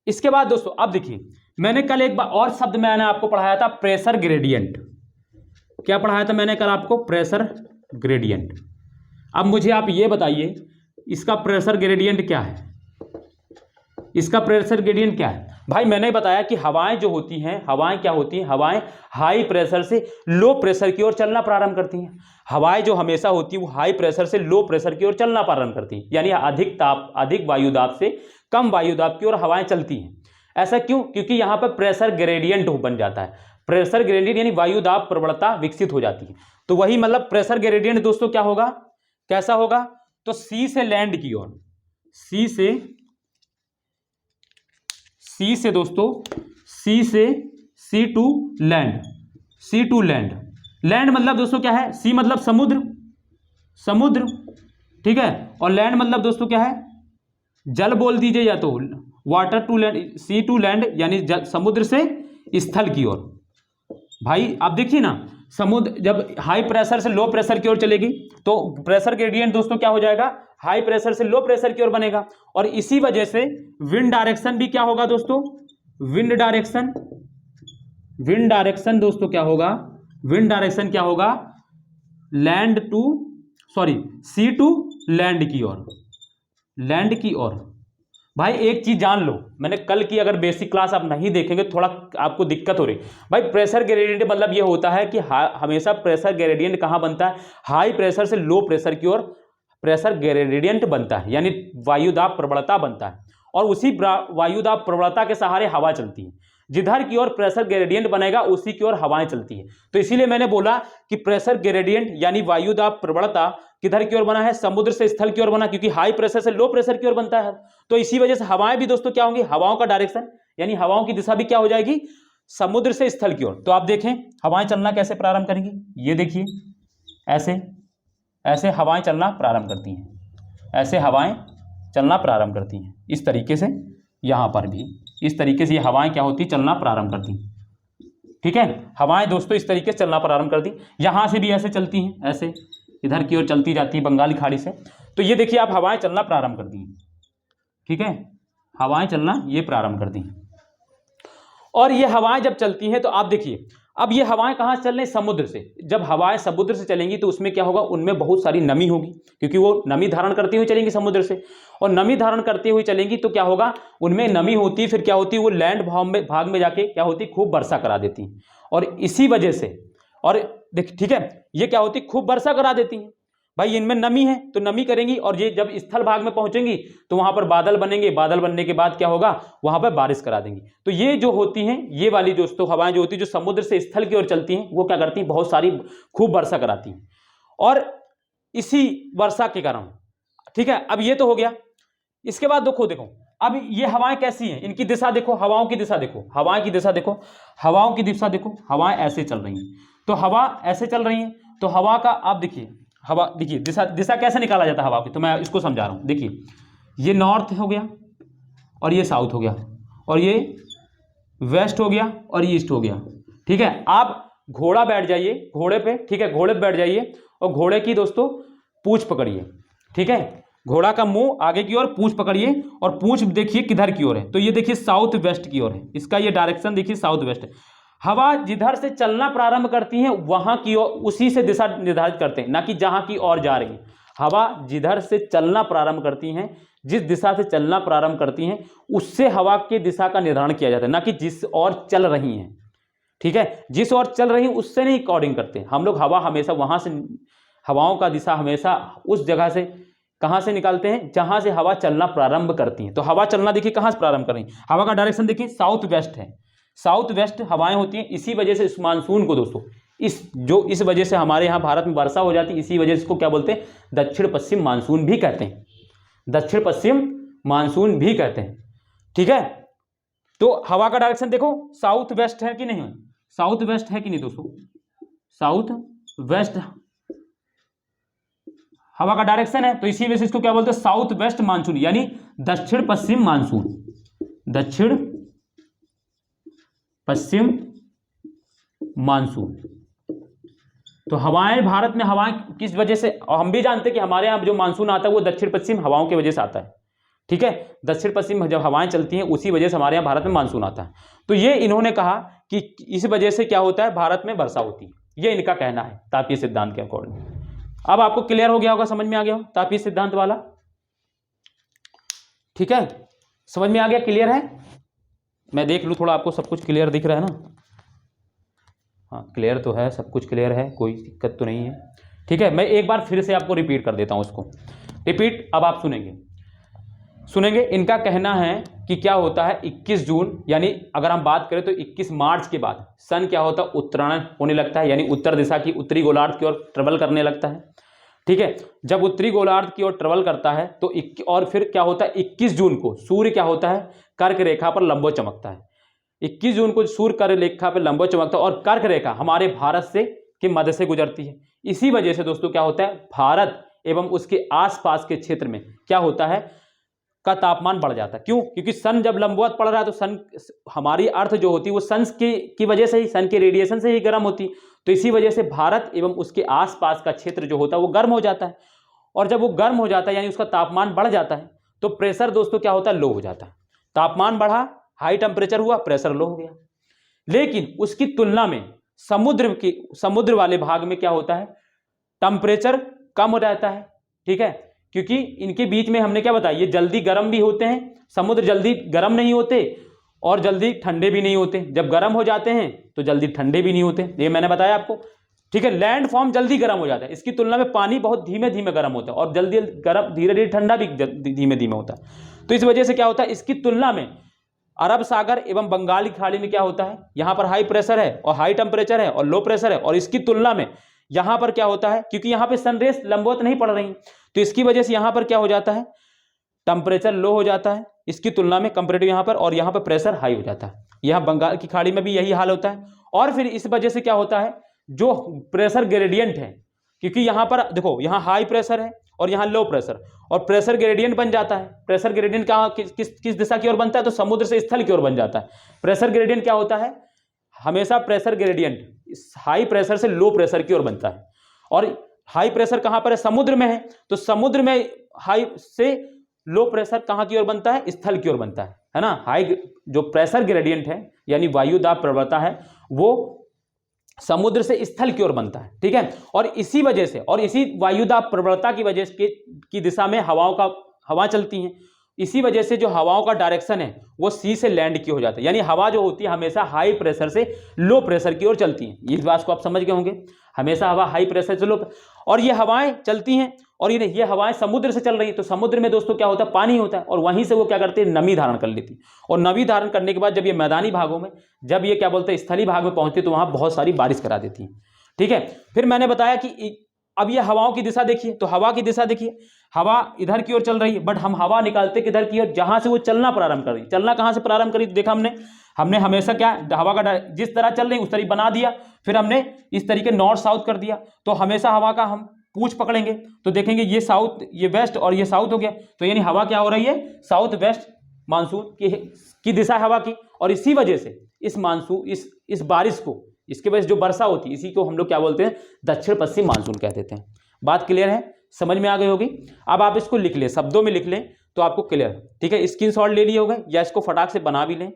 इसके बाद दोस्तों अब देखिए मैंने कल एक बार और शब्द मैंने आपको पढ़ाया था, प्रेशर ग्रेडियंट। क्या पढ़ाया था मैंने कल आपको, प्रेशर ग्रेडियंट। अब मुझे आप ये बताइए इसका प्रेशर ग्रेडियंट क्या है, इसका प्रेशर ग्रेडियंट क्या है। भाई मैंने बताया कि हवाएं जो होती हैं, हवाएं क्या होती हैं, हवाएं हाई प्रेशर से लो प्रेशर की ओर चलना प्रारंभ करती हैं। हवाएं जो हमेशा होती हैं वो हाई प्रेशर से लो प्रेशर की ओर चलना प्रारंभ करती हैं, यानी अधिक वायुदाब से कम वायुदाब की ओर हवाएं चलती हैं। ऐसा क्यों, क्योंकि यहां पर प्रेशर ग्रेडियंट बन जाता है। प्रेशर ग्रेडियंट यानी वायुदाब प्रवणता विकसित हो जाती है। तो वही मतलब प्रेशर ग्रेडियंट दोस्तों क्या होगा, कैसा होगा, तो सी से लैंड की ओर, सी से दोस्तों, sea to land, sea to land. Land मतलब दोस्तों क्या है, सी मतलब समुद्र, ठीक है, और लैंड मतलब दोस्तों क्या है, जल बोल दीजिए या तो water to land, sea to land यानी समुद्र से स्थल की ओर। भाई आप देखिए ना, समुद्र जब हाई प्रेशर से लो प्रेशर की ओर चलेगी तो प्रेशर ग्रेडियंट दोस्तों क्या हो जाएगा, हाई प्रेशर से लो प्रेशर की ओर बनेगा। और इसी वजह से विंड डायरेक्शन भी क्या होगा दोस्तों, विंड डायरेक्शन दोस्तों क्या होगा, विंड डायरेक्शन क्या होगा, सी टू लैंड की ओर। भाई एक चीज जान लो, मैंने कल की अगर बेसिक क्लास आप नहीं देखेंगे थोड़ा आपको दिक्कत हो रही। भाई प्रेशर ग्रेडियंट मतलब ये होता है कि हमेशा प्रेशर ग्रेडियंट कहां बनता है, हाई प्रेशर से लो प्रेशर की ओर प्रेशर ग्रेडियंट बनता है, यानी वायुदाब प्रवणता बनता है। और उसी वायुदाब प्रवणता के सहारे हवा चलती है, जिधर की ओर प्रेशर ग्रेडियंट बनेगा उसी की ओर हवाएं चलती है। तो इसीलिए मैंने बोला कि प्रेशर ग्रेडियंट यानी वायुदाब प्रवणता किधर की ओर बना है, समुद्र से स्थल की ओर बना, क्योंकि हाई प्रेशर से लो प्रेशर की ओर बनता है। तो इसी वजह से हवाएं भी दोस्तों क्या होंगी, हवाओं का डायरेक्शन यानी हवाओं की दिशा भी क्या हो जाएगी, समुद्र से स्थल की ओर। तो आप देखें हवाएं चलना कैसे प्रारंभ करेंगी, ये देखिए ऐसे हवाएं चलना प्रारंभ करती हैं, ऐसे हवाएं चलना प्रारंभ करती हैं। इस तरीके से यहां पर भी इस तरीके से ये हवाएं क्या होती, चलना प्रारंभ करती हैं, ठीक है। हवाएं दोस्तों इस तरीके से चलना प्रारंभ करती, यहां से भी ऐसे चलती हैं, ऐसे इधर की ओर चलती जाती हैं बंगाली खाड़ी से। तो ये देखिए आप हवाएं चलना प्रारंभ कर दी हैं, ठीक है, हवाएं चलना ये प्रारंभ कर दी हैं। और ये हवाएं जब चलती हैं तो आप देखिए अब ये हवाएं कहां से चल रही, समुद्र से। जब हवाएं समुद्र से चलेंगी तो उसमें क्या होगा, उनमें बहुत सारी नमी होगी, क्योंकि वो नमी धारण करती हुई चलेंगी समुद्र से। और नमी धारण करती हुई चलेंगी तो क्या होगा, उनमें नमी होती, फिर क्या होती, वो लैंड भाग में जाके क्या होती, खूब वर्षा करा देती। और इसी वजह से, और देख ठीक है, ये क्या होती, खूब वर्षा करा देती है। भाई इनमें नमी है तो नमी करेंगी, और ये जब स्थल भाग में पहुंचेंगी तो वहां पर बादल बनेंगे, बादल बनने के बाद क्या होगा, वहां पर बारिश करा देंगी। तो ये जो होती हैं, ये वाली दोस्तों हवाएं जो होती है जो समुद्र से स्थल की ओर चलती हैं, वो क्या करती हैं, बहुत सारी खूब वर्षा कराती हैं। और इसी वर्षा के कारण, ठीक है, अब ये तो हो गया। इसके बाद देखो अब ये हवाएं कैसी हैं, इनकी दिशा देखो, हवाओं की दिशा देखो, हवाएं की दिशा देखो, हवाओं की दिशा देखो, हवाएं ऐसे चल रही हैं। तो हवा ऐसे चल रही हैं, तो हवा का आप देखिए, हवा देखिए दिशा कैसे निकाला जाता है हवा की, तो मैं इसको समझा रहा हूं। देखिए ये नॉर्थ हो गया, और ये साउथ हो गया, और ये वेस्ट हो गया, और ये ईस्ट हो गया, ठीक है। आप घोड़ा बैठ जाइए घोड़े पे, ठीक है, घोड़े पे बैठ जाइए और घोड़े की दोस्तों पूंछ पकड़िए, ठीक है, घोड़ा का मुंह आगे की ओर, पूंछ पकड़िए, और पूंछ देखिए किधर की ओर है, तो ये देखिए साउथ वेस्ट की ओर है, इसका ये डायरेक्शन देखिए साउथ वेस्ट है। हवा जिधर से चलना प्रारंभ करती है वहां की ओर, उसी से दिशा निर्धारित करते हैं, ना कि जहां की ओर जा रही है। हवा जिधर से चलना प्रारंभ करती हैं, जिस दिशा से चलना प्रारंभ करती हैं, उससे हवा की दिशा का निर्धारण किया जाता है, ना कि जिस ओर चल रही हैं। ठीक है, जिस ओर चल रही हैं उससे नहीं कोडिंग करते हम लोग। हवा हमेशा वहां से, हवाओं का दिशा हमेशा उस जगह से, कहां से निकालते हैं जहां से हवा चलना प्रारंभ करती हैं। तो हवा चलना देखिए कहां से प्रारंभ कर रही है, हवा का डायरेक्शन देखिए साउथ वेस्ट है, साउथ वेस्ट हवाएं होती हैं। इसी वजह से इस मानसून को दोस्तों, इस वजह से हमारे यहाँ भारत में वर्षा हो जाती है, इसी वजह से इसको क्या बोलते हैं, दक्षिण पश्चिम मानसून भी कहते हैं, दक्षिण पश्चिम मानसून भी कहते हैं। ठीक है, तो हवा का डायरेक्शन देखो साउथ वेस्ट है कि नहीं, साउथ वेस्ट है कि नहीं दोस्तों, साउथ वेस्ट हवा का डायरेक्शन है। तो इसी वजह से इसको क्या बोलते हैं, साउथ वेस्ट मानसून, यानी दक्षिण पश्चिम मानसून, दक्षिण पश्चिम मानसून। तो हवाएं, भारत में हवाएं किस वजह से, और हम भी जानते हैं कि हमारे यहाँ जो मानसून आता है वो दक्षिण पश्चिम हवाओं की वजह से आता है। ठीक है, दक्षिण पश्चिम जब हवाएं चलती हैं उसी वजह से हमारे यहाँ भारत में मानसून आता है। तो ये इन्होंने कहा कि इस वजह से क्या होता है, भारत में वर्षा होती है, ये इनका कहना है तापीय सिद्धांत के अकॉर्डिंग। अब आपको क्लियर हो गया होगा, समझ में आ गया हो तापीय सिद्धांत वाला। ठीक है, समझ में आ गया, क्लियर है। मैं देख लूँ थोड़ा आपको सब कुछ क्लियर दिख रहा है ना। हाँ क्लियर तो है, सब कुछ क्लियर है, कोई दिक्कत तो नहीं है। ठीक है, मैं एक बार फिर से आपको रिपीट कर देता हूँ उसको, रिपीट अब आप सुनेंगे। इनका कहना है कि क्या होता है 21 जून, यानी अगर हम बात करें तो 21 मार्च के बाद सन क्या होता है, उत्तरायण होने लगता है, यानी उत्तर दिशा की, उत्तरी गोलार्ध की ओर ट्रेवल करने लगता है। ठीक है, जब उत्तरी गोलार्ध की ओर ट्रेवल करता है तो और फिर क्या होता है 21 जून को सूर्य क्या होता है, कर्क रेखा पर लंबवत चमकता है। 21 जून को सूर्य कर्क रेखा पर लंबवत चमकता है और कर्क रेखा हमारे भारत से के मध्य से गुजरती है। इसी वजह से दोस्तों क्या होता है, भारत एवं उसके आसपास के क्षेत्र में क्या होता है, का तापमान बढ़ जाता है। क्यों, क्योंकि सन जब लंबवत पड़ रहा है तो सन, हमारी अर्थ जो होती है वो सन की वजह से ही, सन के रेडिएशन से ही गर्म होती। तो इसी वजह से भारत एवं उसके आसपास का क्षेत्र जो होता है वो गर्म हो जाता है, और जब वो गर्म हो जाता है यानी उसका तापमान बढ़ जाता है तो प्रेशर दोस्तों क्या होता है, लो हो जाता है। तापमान बढ़ा, हाई टेम्परेचर हुआ, प्रेशर लो हो गया। लेकिन उसकी तुलना में समुद्र वाले भाग में क्या होता है, टेम्परेचर कम हो जाता है। ठीक है, क्योंकि इनके बीच में हमने क्या बताया, ये जल्दी गर्म भी होते हैं, समुद्र जल्दी गर्म नहीं होते और जल्दी ठंडे भी नहीं होते। जब गर्म हो जाते हैं तो जल्दी ठंडे भी नहीं होते, ये मैंने बताया आपको। ठीक है, लैंड फॉर्म जल्दी गर्म हो जाता है, इसकी तुलना में पानी बहुत धीमे धीमे गर्म होता है और जल्दी गर्म, धीरे धीरे ठंडा भी धीमे धीमे होता है। तो इस वजह से क्या होता है, इसकी तुलना में अरब सागर एवं बंगाल की खाड़ी में क्या होता है, यहां पर हाई प्रेशर है और हाई टेम्परेचर है और लो प्रेशर है, और इसकी तुलना में यहां पर क्या होता है, क्योंकि यहां पे सनरेज लंबवत नहीं पड़ रही तो इसकी वजह से यहां पर क्या हो जाता है, टेम्परेचर लो हो जाता है इसकी तुलना में कंपेरेटिव यहां पर, और यहां पर प्रेशर हाई हो जाता है। यहां बंगाल की खाड़ी में भी यही हाल होता है। और फिर इस वजह से क्या होता है, जो प्रेशर ग्रेडियंट है, क्योंकि यहां पर देखो यहां हाई प्रेशर है और यहां लो प्रेशर, और प्रेशर ग्रेडियंट बन जाता है। प्रेशर ग्रेडियंट कहां, किस दिशा की ओर बनता है, तो समुद्र से स्थल की ओर बन जाता है। प्रेशर ग्रेडियंट क्या होता है, हमेशा प्रेशर ग्रेडियंट हाई प्रेशर से लो प्रेशर की ओर बनता है, और हाई प्रेशर कहां पर है, समुद्र में है, तो समुद्र में हाई से लो प्रेशर कहां की ओर बनता है, स्थल की ओर बनता है ना। हाई जो प्रेशर ग्रेडियंट है यानी वायु दाब प्रवणता है वो समुद्र से स्थल की ओर बनता है। ठीक है, और इसी वजह से, और इसी वायु दाब प्रवणता की वजह की दिशा में हवा चलती हैं। इसी वजह से जो हवाओं का डायरेक्शन है वो सी से लैंड की हो जाता है, यानी हवा जो होती है हमेशा हाई प्रेशर से लो प्रेशर की ओर चलती है। इस बात को आप समझ गए होंगे, हमेशा हवा हाई प्रेशर से लो, और ये हवाएं चलती हैं, और ये हवाएं समुद्र से चल रही हैं, तो समुद्र में दोस्तों क्या होता है, पानी होता है, और वहीं से वो क्या करते हैं, नमी धारण कर लेती है, और नमी धारण करने के बाद जब ये मैदानी भागों में, जब ये क्या बोलते हैं स्थलीय भाग में पहुंचती है तो वहां बहुत सारी बारिश करा देती है। ठीक है, फिर मैंने बताया कि अब ये हवाओं की दिशा देखिए, तो हवा की दिशा देखिए, हवा इधर की ओर चल रही है, बट हम हवा निकालते किधर की ओर, जहां से वो चलना प्रारंभ कर रही। चलना कहां से प्रारंभ करी, देखा हमने हमेशा क्या, हवा का जिस तरह चल रही उस तरह बना दिया, फिर हमने इस तरीके नॉर्थ साउथ कर दिया। तो हमेशा हवा का हम पूछ पकड़ेंगे तो देखेंगे ये साउथ, ये वेस्ट और ये साउथ हो गया, तो यानी हवा क्या हो रही है, साउथ वेस्ट मानसून की दिशा हवा की, और इसी वजह से इस मानसून इस बारिश को, इसके वजह से जो वर्षा होती है, इसी को हम लोग क्या बोलते हैं, दक्षिण पश्चिम मानसून कह देते हैं। बात क्लियर है, समझ में आ गई होगी। अब आप इसको लिख लें, शब्दों में लिख लें तो आपको क्लियर है। ठीक है, स्क्रीनशॉट ले लिए होगा या इसको फटाक से बना भी लें।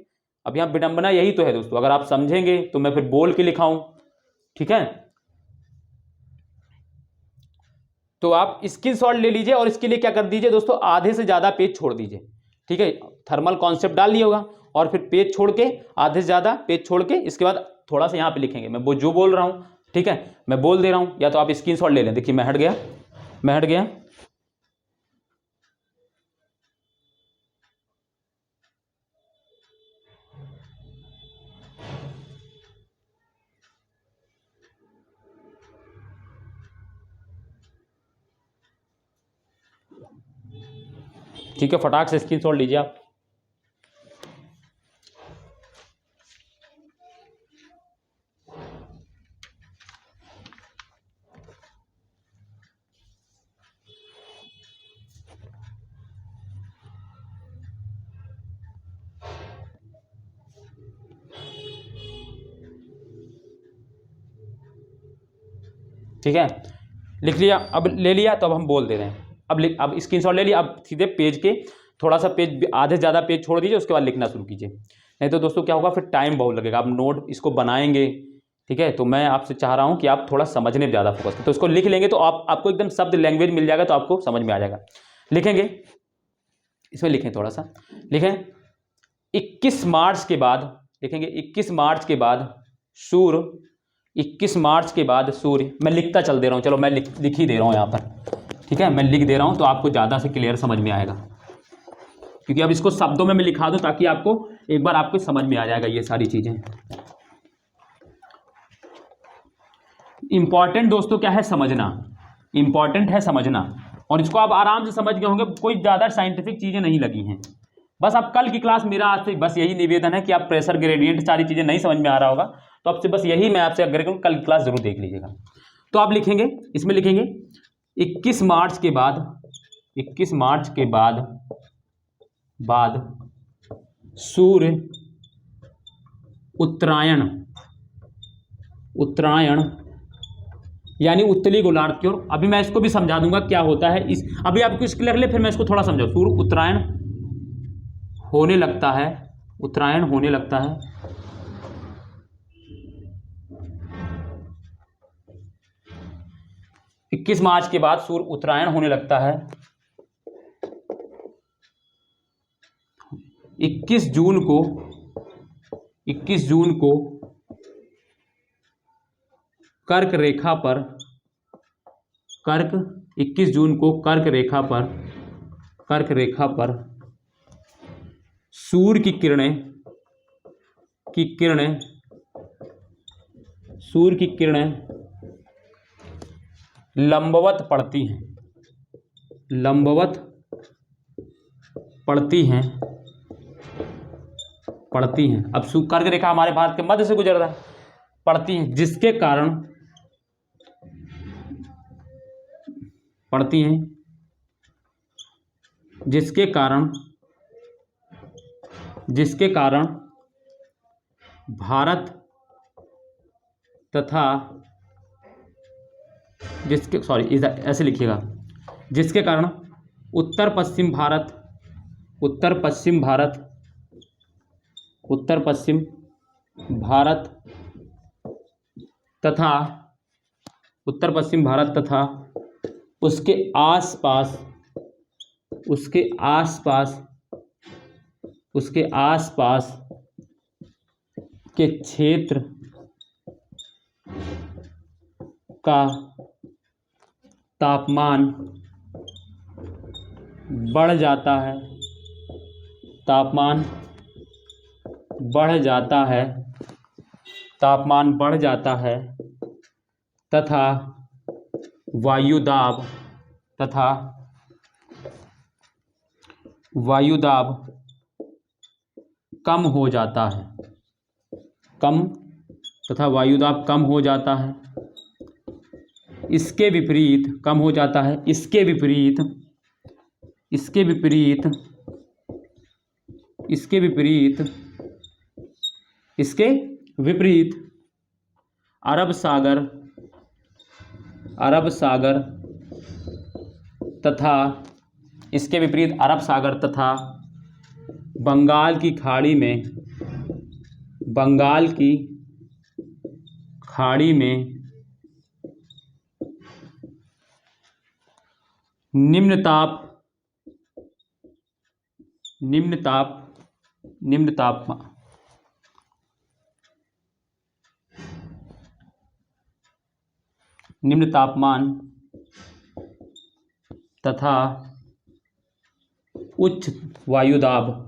अब यहाँ विडंबना यही तो है दोस्तों, अगर आप समझेंगे तो मैं फिर बोल के लिखाऊं। ठीक है, तो आप स्क्रीनशॉट ले लीजिए और इसके लिए क्या कर दीजिए दोस्तों, आधे से ज़्यादा पेज छोड़ दीजिए। ठीक है, थर्मल कॉन्सेप्ट डाल लिया होगा और फिर पेज छोड़ के, आधे से ज़्यादा पेज छोड़ के, इसके बाद थोड़ा सा यहाँ पे लिखेंगे। मैं वो जो बोल रहा हूँ, ठीक है, मैं बोल दे रहा हूँ, या तो आप स्क्रीनशॉट ले लें। देखिए मैं हट गया, मैं हट गया। ठीक है, फटाक से स्क्रीनशॉट लीजिए आप। ठीक है, लिख लिया, अब ले लिया, तो अब हम बोल दे रहे हैं। अब स्क्रीनशॉट ले लिया, अब सीधे पेज के थोड़ा सा पेज, आधे से ज़्यादा पेज छोड़ दीजिए, उसके बाद लिखना शुरू कीजिए। नहीं तो दोस्तों क्या होगा, फिर टाइम बहुत लगेगा, आप नोट इसको बनाएंगे। ठीक है, तो मैं आपसे चाह रहा हूँ कि आप थोड़ा समझने में ज़्यादा फोकस करें। तो इसको लिख लेंगे तो आपको एकदम शब्द लैंग्वेज मिल जाएगा, तो आपको समझ में आ जाएगा। लिखेंगे, इसमें लिखें, थोड़ा सा लिखें। 21 मार्च के बाद लिखेंगे, 21 मार्च के बाद सूर्य, 21 मार्च के बाद सूर्य, मैं लिखता चल दे रहा हूँ, चलो मैं लिख ही दे रहा हूँ यहाँ पर। ठीक है, मैं लिख दे रहा हूँ तो आपको ज़्यादा से क्लियर समझ में आएगा, क्योंकि अब इसको शब्दों में मैं लिखा दूँ ताकि आपको एक बार आपको समझ में आ जाएगा ये सारी चीज़ें। इंपॉर्टेंट दोस्तों क्या है, समझना। इंपॉर्टेंट है समझना, और इसको आप आराम से समझ गए होंगे, कोई ज़्यादा साइंटिफिक चीज़ें नहीं लगी हैं। बस आप कल की क्लास, मेरा आज से बस यही निवेदन है कि आप प्रेशर ग्रेडियंट सारी चीज़ें नहीं समझ में आ रहा होगा, तो आपसे बस यही मैं आपसे अगर कल की क्लास जरूर देख लीजिएगा। तो आप लिखेंगे, इसमें लिखेंगे 21 मार्च के बाद, 21 मार्च के बाद सूर्य उत्तरायण यानी उत्तरी गोलार्ध की ओर। अभी मैं इसको भी समझा दूंगा क्या होता है इस, अभी आपको इसको लिख ले, फिर मैं इसको थोड़ा समझाऊं। सूर्य उत्तरायण होने लगता है, उत्तरायण होने लगता है, 21 मार्च के बाद सूर्य उत्तरायण होने लगता है। 21 जून को कर्क रेखा पर, 21 जून को कर्क रेखा पर सूर्य की किरणें लंबवत पड़ती हैं। अब कर्क रेखा हमारे भारत के मध्य से गुजर रहा है, पड़ती हैं, जिसके कारण भारत तथा ऐसे लिखिएगा, जिसके कारण उत्तर पश्चिम भारत तथा उसके आसपास के क्षेत्र का तापमान बढ़ जाता है तथा वायुदाब कम हो जाता है। इसके विपरीत अरब सागर तथा बंगाल की खाड़ी में निम्न ताप निम्न ताप निम्न तापमान निम्न तापमान तथा उच्च वायुदाब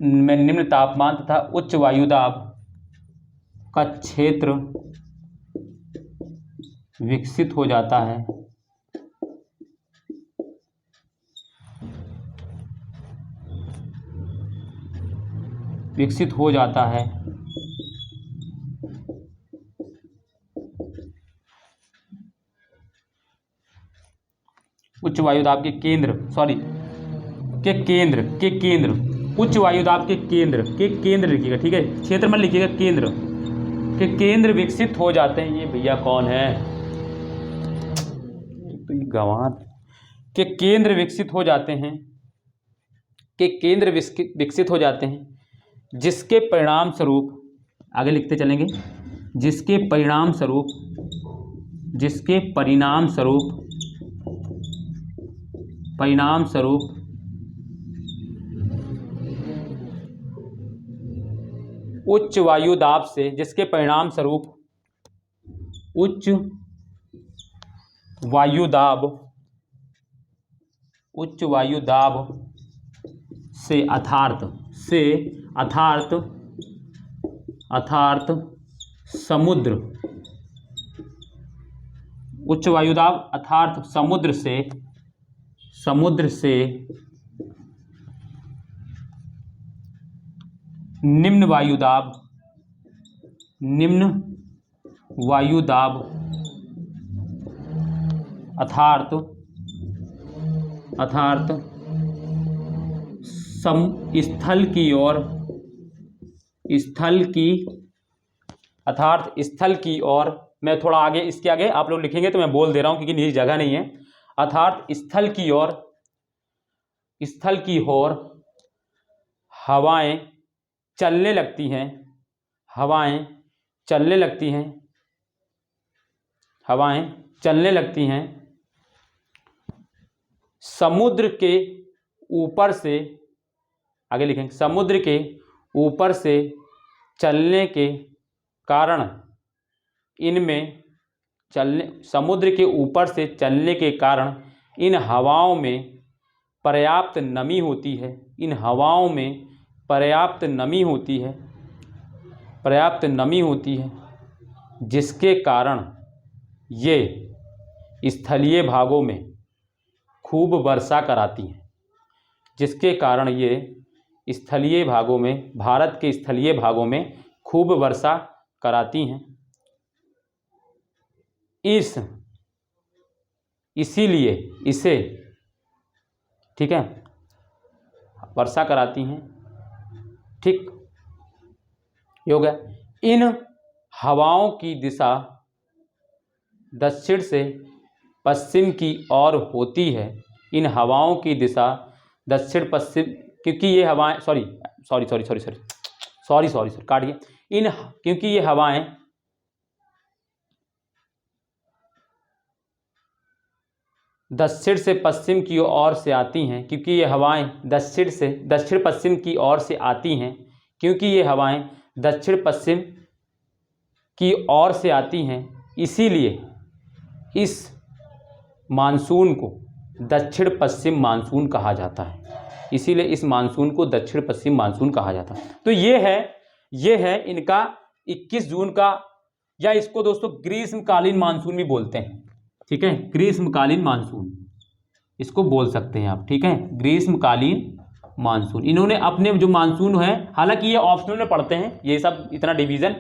में निम्न तापमान तथा उच्च वायुदाब का क्षेत्र विकसित हो जाता है। उच्च वायुदाब के केंद्र उच्च वायुदाब के केंद्र लिखिएगा, ठीक है, क्षेत्र में लिखिएगा, केंद्र के केंद्र विकसित हो जाते हैं। ये भैया कौन है, तो ये गंवार के केंद्र विकसित हो जाते हैं, जिसके परिणाम स्वरूप आगे लिखते चलेंगे, जिसके परिणाम स्वरूप उच्च वायुदाब से, जिसके परिणाम स्वरूप उच्च वायुदाब से अर्थात समुद्र, उच्च वायुदाब अर्थात समुद्र से निम्न वायुदाब अर्थात स्थल की ओर, मैं थोड़ा आगे, इसके आगे आप लोग लिखेंगे तो मैं बोल दे रहा हूं क्योंकि नीचे जगह नहीं है। अर्थात स्थल की ओर हवाएं चलने लगती हैं, समुद्र के ऊपर से, आगे लिखेंगे, समुद्र के ऊपर से चलने के कारण इन हवाओं में पर्याप्त नमी होती है, जिसके कारण ये स्थलीय भागों में खूब वर्षा कराती हैं, भारत के स्थलीय भागों में खूब वर्षा कराती हैं। इसीलिए इसे, ठीक है, वर्षा कराती हैं, ठीक, ये हो गया। इन हवाओं की दिशा दक्षिण से पश्चिम की ओर होती है, क्योंकि ये हवाएं क्योंकि ये हवाएं दक्षिण से पश्चिम की ओर से आती हैं, दक्षिण पश्चिम की ओर से आती हैं, इसीलिए इस मानसून को दक्षिण पश्चिम मानसून कहा जाता है। तो ये है इनका 21 जून का, या इसको दोस्तों ग्रीष्मकालीन मानसून भी बोलते हैं, ठीक है, ग्रीष्मकालीन मानसून इसको बोल सकते हैं आप, ठीक है, ग्रीष्मकालीन मानसून। इन्होंने अपने जो मानसून है, हालांकि ये ऑप्शनल में पढ़ते हैं, ये सब इतना डिवीज़न,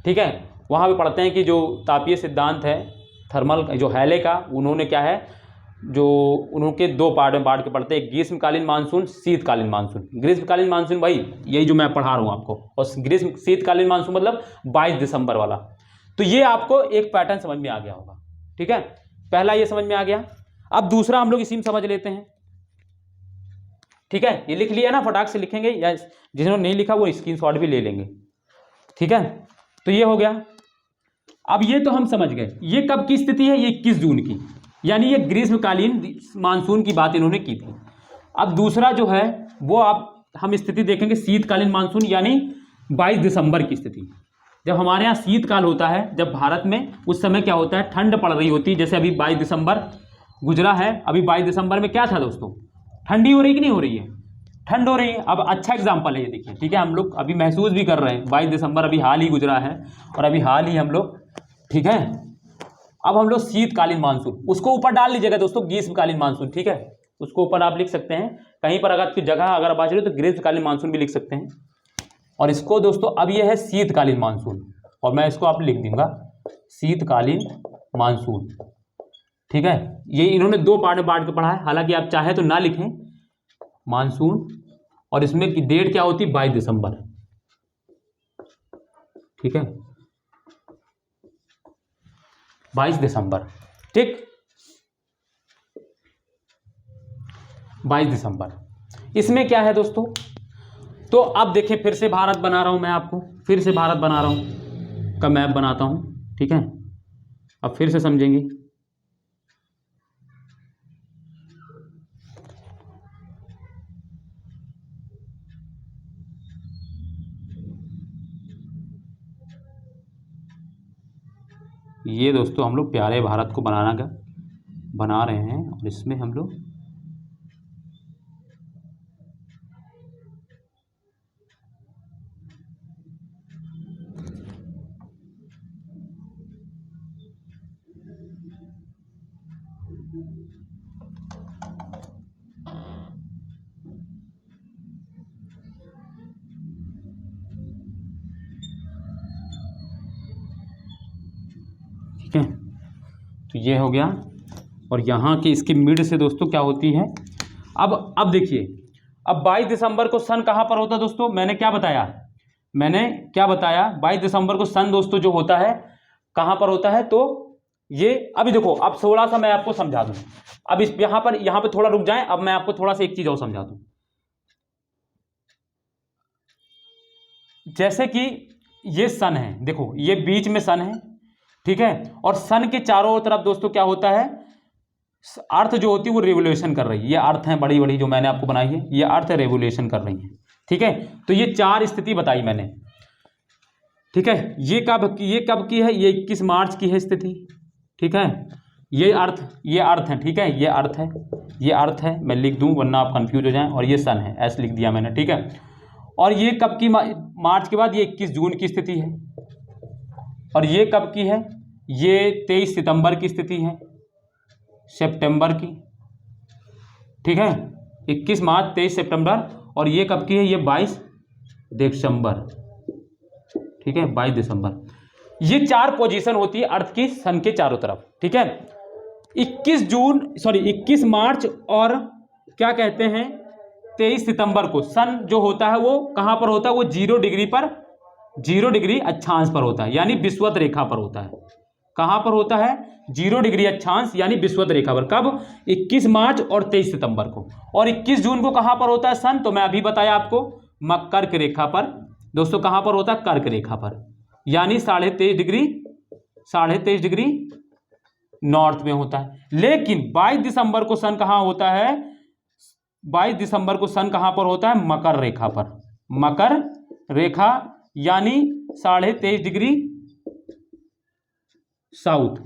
ठीक है, वहाँ पे पढ़ते हैं कि जो तापीय सिद्धांत है थर्मल जो हैले का, उन्होंने क्या है, जो उनके 2 पार्ट में बांट के पढ़ते हैं, ग्रीष्मकालीन मानसून, शीतकालीन मानसून। ग्रीष्मकालीन मानसून भाई यही जो मैं पढ़ा रहा हूँ आपको, और शीतकालीन मानसून मतलब 22 दिसंबर वाला। तो ये आपको एक पैटर्न समझ में आ गया होगा, ठीक है, पहला ये समझ में आ गया। अब दूसरा हम लोग इसी में समझ लेते हैं, ठीक है, ये लिख लिया ना, फटाक से लिखेंगे, या जिन्होंने नहीं लिखा वो स्क्रीनशॉट भी ले लेंगे। ठीक है, तो ये हो गया। अब ये तो हम समझ गए, ये कब की स्थिति है, ये 21 जून की, यानी ये ग्रीष्मकालीन मानसून की बात इन्होंने की थी। अब दूसरा जो है वो आप हम स्थिति देखेंगे शीतकालीन मानसून, यानी 22 दिसंबर की स्थिति। जब हमारे यहाँ शीतकाल होता है, जब भारत में, उस समय क्या होता है, ठंड पड़ रही होती है। जैसे अभी 22 दिसंबर गुजरा है, अभी 22 दिसंबर में क्या था दोस्तों, ठंडी हो रही कि नहीं हो रही है, ठंड हो रही है। अब अच्छा एग्जाम्पल है ये, देखिए, ठीक है, हम लोग अभी महसूस भी कर रहे हैं, 22 दिसंबर अभी हाल ही गुजरा है, और अभी हाल ही हम लोग, ठीक है, अब हम लोग शीतकालीन मानसून, उसको ऊपर डाल लीजिएगा दोस्तों, ग्रीष्मकालीन मानसून, ठीक है, उसको ऊपर आप लिख सकते हैं कहीं पर, अगर आपकी जगह अगर बात तो ग्रीष्मकालीन मानसून भी लिख सकते हैं। और इसको दोस्तों अब ये है शीतकालीन मानसून, और मैं इसको आप लिख दूंगा शीतकालीन मानसून, ठीक है। ये इन्होंने दो पार्ट में बांट के पढ़ा है, हालांकि आप चाहे तो ना लिखें मानसून, और इसमें की डेट क्या होती है, 22 दिसंबर, ठीक है, 22 दिसंबर, ठीक, 22 दिसंबर। इसमें क्या है दोस्तों, तो अब देखिए, फिर से भारत बना रहा हूं मैं आपको, फिर से भारत बना रहा हूं, का मैप बनाता हूं, ठीक है, अब फिर से समझेंगे। ये दोस्तों हम लोग प्यारे भारत को बना रहे हैं, और इसमें हम लोग ठीक है, तो ये हो गया। और यहाँ की इसकी मिड से दोस्तों क्या होती है, अब देखिए, अब 22 दिसंबर को सन कहाँ पर होता है दोस्तों, मैंने क्या बताया 22 दिसंबर को सन दोस्तों जो होता है कहाँ पर होता है, तो ये अभी देखो, अब थोड़ा सा मैं आपको समझा दूं, अब इस यहाँ पर थोड़ा रुक जाएं, अब मैं आपको थोड़ा सा एक चीज और समझा दूं। जैसे कि ये सन है, देखो ये बीच में सन है, ठीक है, और सन के चारों तरफ दोस्तों क्या होता है, अर्थ जो होती है वो रेवोल्यूशन कर रही है, ये अर्थ है बड़ी बड़ी जो मैंने आपको बनाई है, ये अर्थ रेवोल्यूशन कर रही है, ठीक है। तो ये चार स्थिति बताई मैंने, ठीक है, ये कब की है, ये 21 मार्च की है स्थिति, ठीक है, ये अर्थ है, ठीक है, ये अर्थ है, मैं लिख दूं वरना आप कंफ्यूज हो जाएं, और ये सन है, ऐसे लिख दिया मैंने, ठीक है। और ये कब की, मार्च के बाद ये 21 जून की स्थिति है, और ये कब की है, ये 23 सितंबर की स्थिति है, सितंबर की, ठीक है, 21 मार्च 23 सितंबर, और ये कब की है, ये 22 दिसंबर, ठीक है, 22 दिसंबर। ये चार पोजीशन होती है अर्थ की सन के चारों तरफ, ठीक है। 21 मार्च और क्या कहते हैं 23 सितंबर को सन जो होता है वो कहां पर होता है, वो 0 डिग्री अक्षांश पर होता है, यानी विषुवत रेखा पर होता है। कहां पर होता है, 0 डिग्री अक्षांश यानी विषुवत रेखा पर, कब, 21 मार्च और 23 सितंबर को। और 21 जून को कहां पर होता है सन, तो मैं अभी बताया आपको, कर्क रेखा पर दोस्तों, कहां पर होता है, कर्क रेखा पर, यानी 23.5 डिग्री नॉर्थ में होता है। लेकिन 22 दिसंबर को सन कहां होता है, 22 दिसंबर को सन कहां पर होता है, मकर रेखा पर, मकर रेखा यानी 23.5 डिग्री साउथ,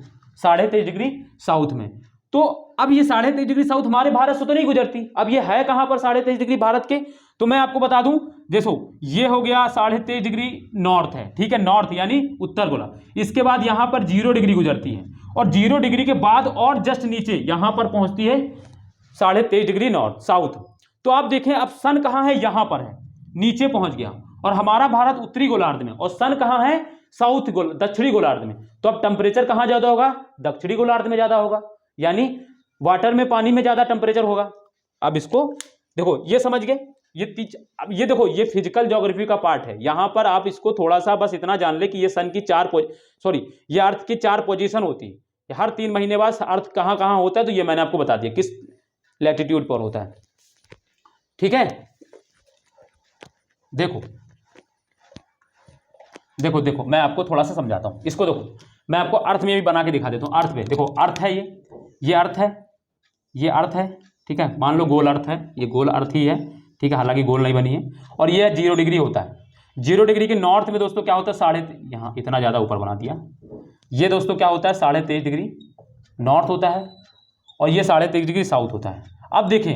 23.5 डिग्री साउथ में। तो अब ये 23.5 डिग्री साउथ हमारे भारत से तो नहीं गुजरती, अब ये है कहां पर 23.5 डिग्री भारत के, तो मैं आपको बता दूं, देखो ये हो गया 23.5 डिग्री नॉर्थ है, ठीक है, नॉर्थ यानी उत्तर गोला। इसके बाद यहां पर 0 डिग्री गुजरती है, और 0 डिग्री के बाद और जस्ट नीचे यहां पर पहुंचती है 23.5 डिग्री नॉर्थ साउथ। तो आप देखें अब सन कहां है, यहां पर है, नीचे पहुंच गया, और हमारा भारत उत्तरी गोलार्ध में, और सन कहां है, दक्षिणी गोलार्ध में। तो अब टेम्परेचर कहां ज्यादा होगा, दक्षिणी गोलार्ध में ज्यादा होगा, यानी वाटर में, पानी में ज्यादा टेम्परेचर होगा। अब इसको देखो, ये समझ गए, अब ये देखो, ये फिजिकल ज्योग्राफी का पार्ट है, यहां पर आप इसको थोड़ा सा बस इतना जान ले कि ये सन की ये अर्थ की 4 पोजीशन होती है, हर 3 महीने बाद अर्थ कहां कहां होता है, तो ये मैंने आपको बता दिया किस लैटिट्यूड पर होता है, ठीक है। देखो देखो देखो मैं आपको थोड़ा सा समझाता हूँ इसको। देखो मैं आपको अर्थ में भी बना के दिखा देता हूँ। अर्थ में देखो, अर्थ है ये अर्थ है, ये अर्थ है, ठीक है। मान लो गोल अर्थ है, ये गोल अर्थ ही है, ठीक है, हालांकि गोल नहीं बनी है। और ये 0 डिग्री होता है। 0 डिग्री के नॉर्थ में दोस्तों क्या होता है, यहाँ इतना ज़्यादा ऊपर बना दिया। ये दोस्तों क्या होता है, 23.5 डिग्री नॉर्थ होता है, और ये 23.5 डिग्री साउथ होता है। अब देखें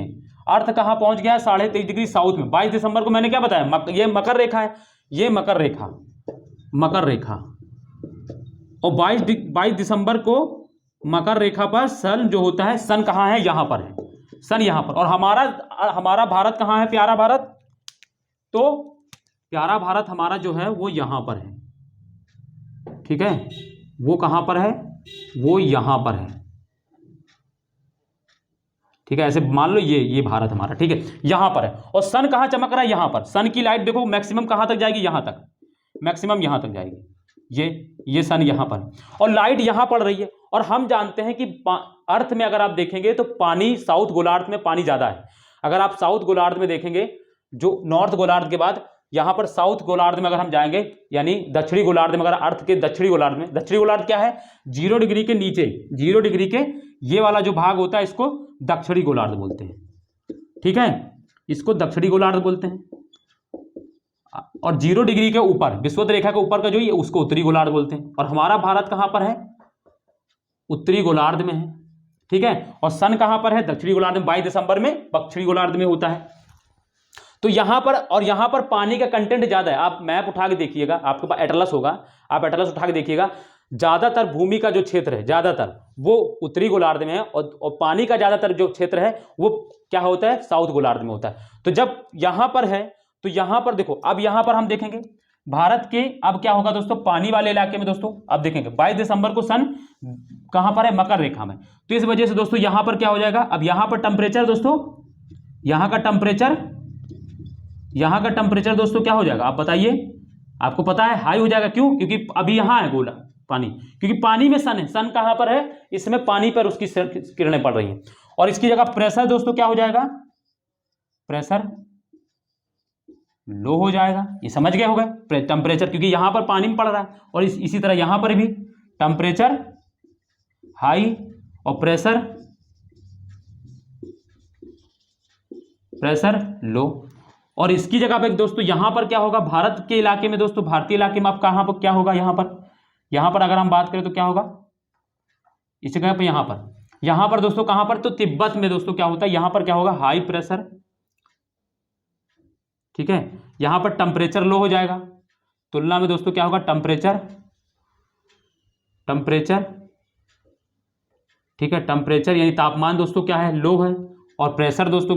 अर्थ कहाँ पहुँच गया है, 23.5 डिग्री साउथ में। 22 दिसंबर को मैंने क्या बताया, ये मकर रेखा है, ये मकर रेखा, मकर रेखा। और 22 दिसंबर को मकर रेखा पर सन जो होता है, सन कहाँ है, यहां पर है, सन यहां पर। और हमारा भारत कहाँ है, प्यारा भारत, तो प्यारा भारत हमारा जो है वो यहां पर है, ठीक है। वो कहां पर है, वो यहां पर है, ठीक है। ऐसे मान लो ये भारत हमारा, ठीक है, यहां पर है। और सन कहां चमक रहा है, यहां पर। सन की लाइट देखो मैक्सिमम कहां तक जाएगी, यहां तक, मैक्सिमम यहां तक जाएगी। ये सन यहां पर, और लाइट यहां पड़ रही है। और हम जानते हैं कि अर्थ में अगर आप देखेंगे तो पानी, साउथ गोलार्ध में पानी ज्यादा है। अगर आप साउथ गोलार्ध में देखेंगे, जो नॉर्थ गोलार्ध के बाद यहां पर साउथ गोलार्ध में अगर हम जाएंगे, यानी दक्षिणी गोलार्ध में, अगर अर्थ के दक्षिणी गोलार्ध में, दक्षिणी गोलार्ध क्या है, 0 डिग्री के नीचे, 0 डिग्री के ये वाला जो भाग होता है इसको दक्षिणी गोलार्ध बोलते हैं, ठीक है, इसको दक्षिणी गोलार्ध बोलते हैं। और 0 डिग्री के ऊपर, विषुवत रेखा के ऊपर का जो ये, उसको उत्तरी गोलार्ध बोलते हैं। और हमारा भारत कहां पर है, उत्तरी गोलार्ध में है, ठीक है। और सन कहां पर है, दक्षिणी गोलार्ध में। 22 दिसंबर में दक्षिणी गोलार्ध में होता है। तो यहां पर, और यहां पर पानी का कंटेंट ज्यादा है। आप मैप उठा के देखिएगा, आपके पास एटलस होगा, आप एटलस उठा के देखिएगा, ज्यादातर भूमि का जो क्षेत्र है, ज्यादातर वो उत्तरी गोलार्ध में है। और पानी का ज्यादातर जो क्षेत्र है वो क्या होता है, साउथ गोलार्ध में होता है। तो जब यहां पर है, तो यहां पर देखो, अब यहां पर हम देखेंगे भारत के, अब क्या होगा दोस्तों, पानी वाले इलाके में दोस्तों, अब देखेंगे 22 दिसंबर को सन कहां पर है, मकर रेखा में। तो इस वजह से दोस्तों यहां पर क्या हो जाएगा, अब यहां पर टेम्परेचर दोस्तों, यहां का टेम्परेचर दोस्तों क्या हो जाएगा, आप बताइए, आपको पता है, हाई हो जाएगा। क्यों, क्योंकि अभी यहां है गोला पानी, क्योंकि पानी में सन है। सन कहां पर है, इसमें पानी पर उसकी किरणें पड़ रही हैं। और इसकी जगह प्रेशर दोस्तों क्या हो जाएगा, प्रेशर लो हो जाएगा। ये समझ गए होंगे, टेम्परेचर, क्योंकि यहां पर पानी में पड़ रहा है। और इसी तरह यहां पर भी टेम्परेचर हाई और प्रेशर लो। और इसकी जगह पे दोस्तों यहां पर क्या होगा, भारत के इलाके में दोस्तों, भारतीय इलाके में आप कहां पर क्या होगा, यहां पर अगर हम बात करें तो क्या होगा, इस जगह पे यहां पर दोस्तों कहां पर, तो तिब्बत में दोस्तों क्या होता है, यहां पर क्या होगा, हाई प्रेशर, ठीक है। यहां पर टेम्परेचर लो हो जाएगा, तुलना में दोस्तों क्या होगा, टेम्परेचर, ठीक है, टेम्परेचर यानी तापमान दोस्तों क्या है, लो है। और प्रेशर दोस्तों